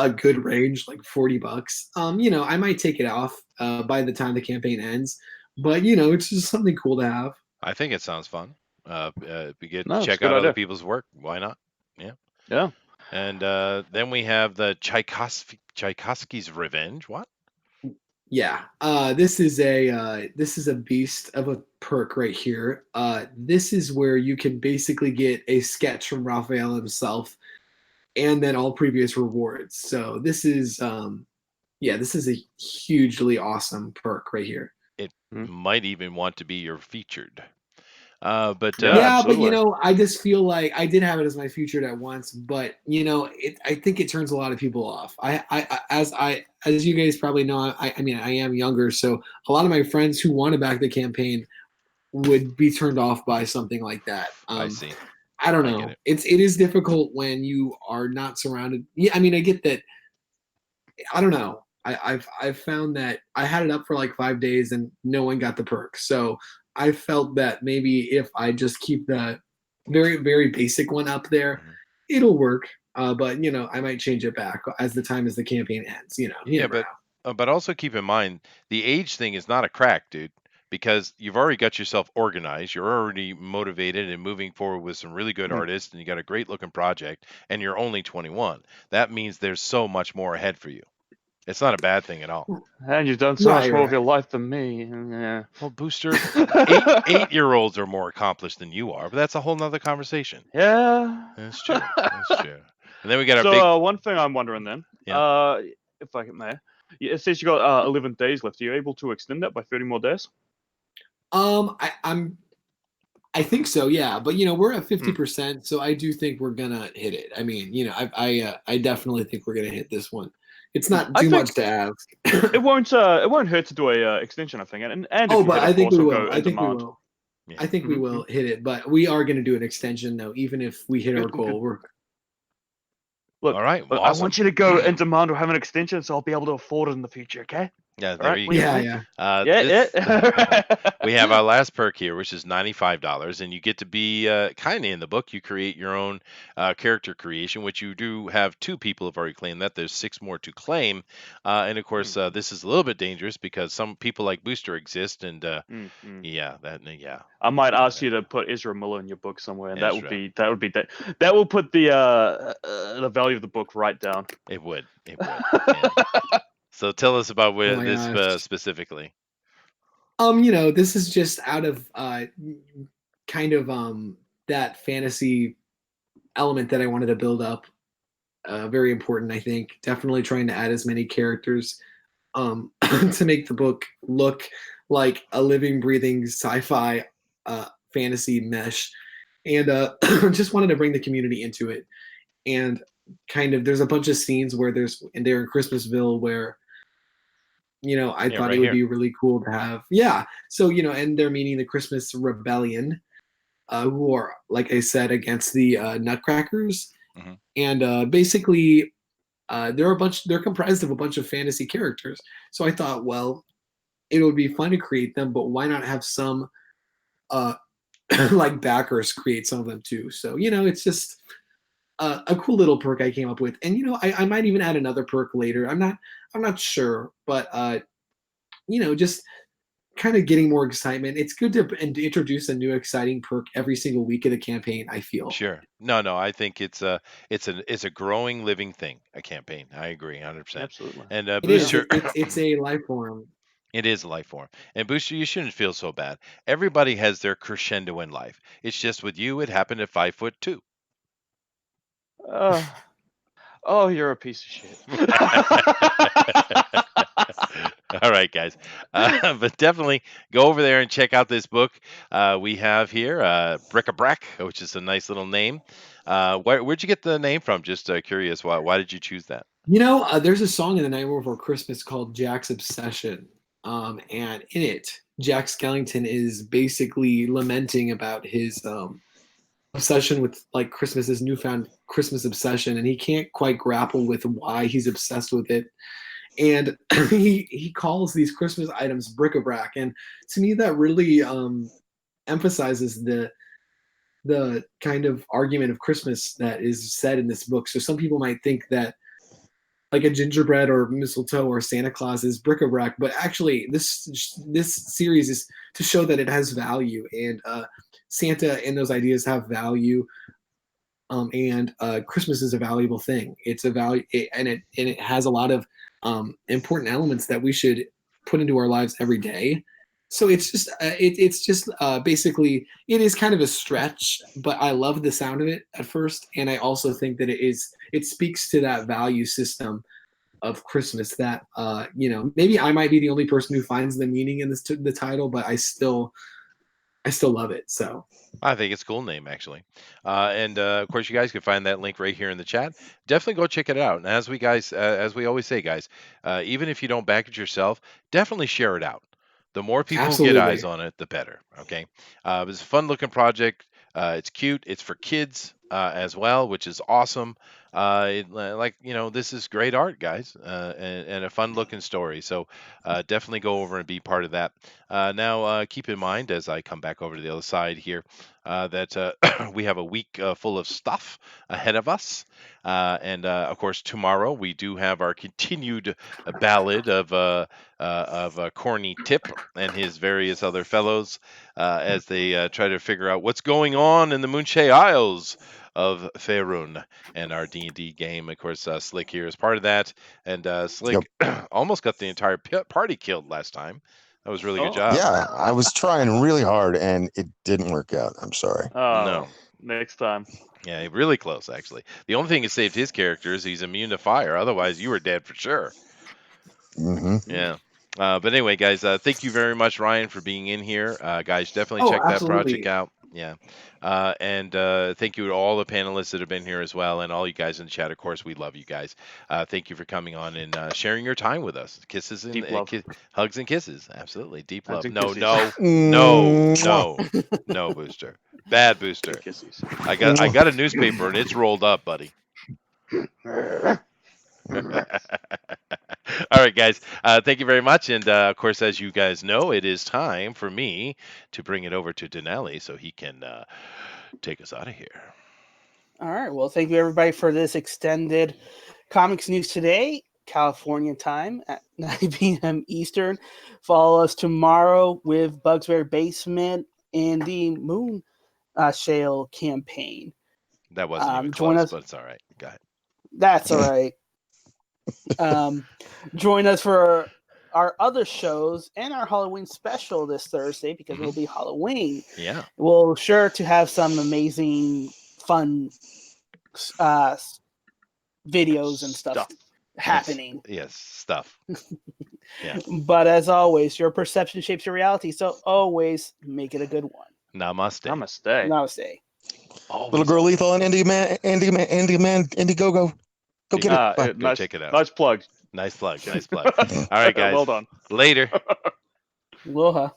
good range, like $40. I might take it off by the time the campaign ends, but it's just something cool to have. I think it sounds fun. Be good to check out other people's work. Why not? Yeah. And then we have the Tchaikovsky's Revenge. What? Yeah, this is a beast of a perk right here. This is where you can basically get a sketch from Raphael himself, and then all previous rewards. So this is a hugely awesome perk right here. It might even want to be your featured. But I just feel like I did have it as my featured at once, but I think it turns a lot of people off. As you guys probably know, I am younger, so a lot of my friends who want to back the campaign would be turned off by something like that. I see. I don't know. It is difficult when you are not surrounded. Yeah, I mean, I get that. I don't know. I've found that I had it up for like 5 days and no one got the perk. So I felt that maybe if I just keep the very, very basic one up there, it'll work. But I might change it back as the campaign ends. You Yeah, never but also keep in mind the age thing is not a crack, dude, because you've already got yourself organized. You're already motivated and moving forward with some really good know. artists, and you got a great looking project, and you're only 21. That means there's so much more ahead for you. It's not a bad thing at all. And you've done so much Right, more of right. your life than me. Yeah. Well, Booster, eight-year-olds are more accomplished than you are, but that's a whole nother conversation. Yeah. That's true. That's true. And then we got our So big. one thing I'm wondering then, Yeah. if I may, it says you got 11 days left. Are you able to extend that by 30 more days? I think so, yeah. But we're at 50%, so I do think we're gonna hit it. I mean, I definitely think we're gonna hit this one. It's not too much to ask. It won't hurt to do a extension, I think. And if you but hit, I of think course, we it'll will. go I in think we demand. will. Yeah. I think we will hit it, but we are going to do an extension though, even if we hit our Good, good, goal. good. Look, All right. Well, I awesome. want you to go in demand or have an extension, so I'll be able to afford it in the future. Okay? Yeah, All there right. you When go. you Yeah. yeah. We have our last perk here, which is $95, and you get to be kind of in the book. You create your own character creation, which you do have 2 people have already claimed that. There's 6 more to claim, and of course, this is a little bit dangerous because some people like Booster exist, and yeah, I might ask you to put Ezra Miller in your book somewhere, and that Ezra. that will put the value of the book right down. It would. Yeah. So tell us about Oh my this gosh. specifically. This is just out of kind of that fantasy element that I wanted to build up. Very important, I think. Definitely trying to add as many characters to make the book look like a living, breathing sci-fi fantasy mesh, and just wanted to bring the community into it. And kind of, there's a bunch of scenes where they're in Christmasville where I thought right it would here. be really cool to have. So and they're meening the Christmas Rebellion, who are, like I said, against the Nutcrackers, and basically they're comprised of a bunch of fantasy characters. So I thought, well, it would be fun to create them, but why not have some like backers create some of them too? So it's just a cool little perk I came up with, and I might even add another perk later. I'm not sure, but just kind of getting more excitement. It's good to introduce a new exciting perk every single week of the campaign, I feel. Sure. No, I think it's a growing living thing, a campaign. I agree 100%. Absolutely. And It is. Booster, It's a life form. it is a life form. And Booster, you shouldn't feel so bad. Everybody has their crescendo in life. It's just with you, it happened at 5'2". Oh, you're a piece of shit. All right, guys. But definitely go over there and check out this book we have here, BRIC-A-BRAC, which is a nice little name. Where'd you get the name from? Just curious. Why did you choose that? There's a song in The Night Before Christmas called Jack's Obsession. And in it, Jack Skellington is basically lamenting about his obsession with like Christmas, his newfound Christmas obsession, and he can't quite grapple with why he's obsessed with it. And he calls these Christmas items bric-a-brac, and to me that really emphasizes the kind of argument of Christmas that is said in this book. So some people might think that like a gingerbread or mistletoe or Santa Claus is bric-a-brac, but actually this series is to show that it has value, and Santa and those ideas have value, and Christmas is a valuable thing. It's a value, and it has a lot of important elements that we should put into our lives every day. So it's just basically, it is kind of a stretch, but I love the sound of it at first, and I also think that it speaks to that value system of Christmas that maybe I might be the only person who finds the meaning in the title, but I still love it. So I think it's a cool name, actually. And of course, you guys can find that link right here in the chat. Definitely go check it out. And as we always say, guys, even if you don't back it yourself, definitely share it out. The more people who get eyes on it, the better. Okay. It's a fun looking project. It's cute. It's for kids as well, which is awesome. like, this is great art, guys, and a fun looking story. So definitely go over and be part of that. Now, keep in mind as I come back over to the other side here that we have a week full of stuff ahead of us. And of course, tomorrow we do have our continued ballad of Corny Tip and his various other fellows as they try to figure out what's going on in the Moonshay Isles of Faerun and our D&D game. Of course, Slick here is part of that, and Slick almost got the entire party killed last time. That was a really good job. Yeah, I was trying really hard and it didn't work out. I'm sorry. Oh, No. next time. Yeah, really close, actually. The only thing that saved his character is he's immune to fire. Otherwise, you were dead for sure. Yeah. But anyway, guys, thank you very much, Ryan, for being in here. Guys, definitely check that project out. Yeah. And thank you to all the panelists that have been here as well, and all you guys in the chat. Of course, we love you guys. Thank you for coming on and sharing your time with us. Kisses and Deep love. hugs and kisses. Absolutely. Deep love. and No, kisses. no, Booster. Bad Booster. Kisses. I got a newspaper and it's rolled up, buddy. All right, guys. Thank you very much. And of course, as you guys know, it is time for me to bring it over to Dinale so he can take us out of here. All right. Well, thank you everybody for this extended comics news today, California time at 9 p.m. Eastern. Follow us tomorrow with Bugsberry Basement and the Moon Shale campaign. That wasn't even join close, us. but it's all right. Go ahead. That's all right. Join us for our other shows and our Halloween special this Thursday because it'll be Halloween. Yeah. We'll sure to have some amazing, fun videos and stuff happening. Yes, stuff. Yeah. But as always, your perception shapes your reality, so always make it a good one. Namaste. Namaste. Little Girl Lethal and Indiegogo. Go get it. Go check it out. Nice plug. Nice plug. All right, guys. Well done. Later. Aloha.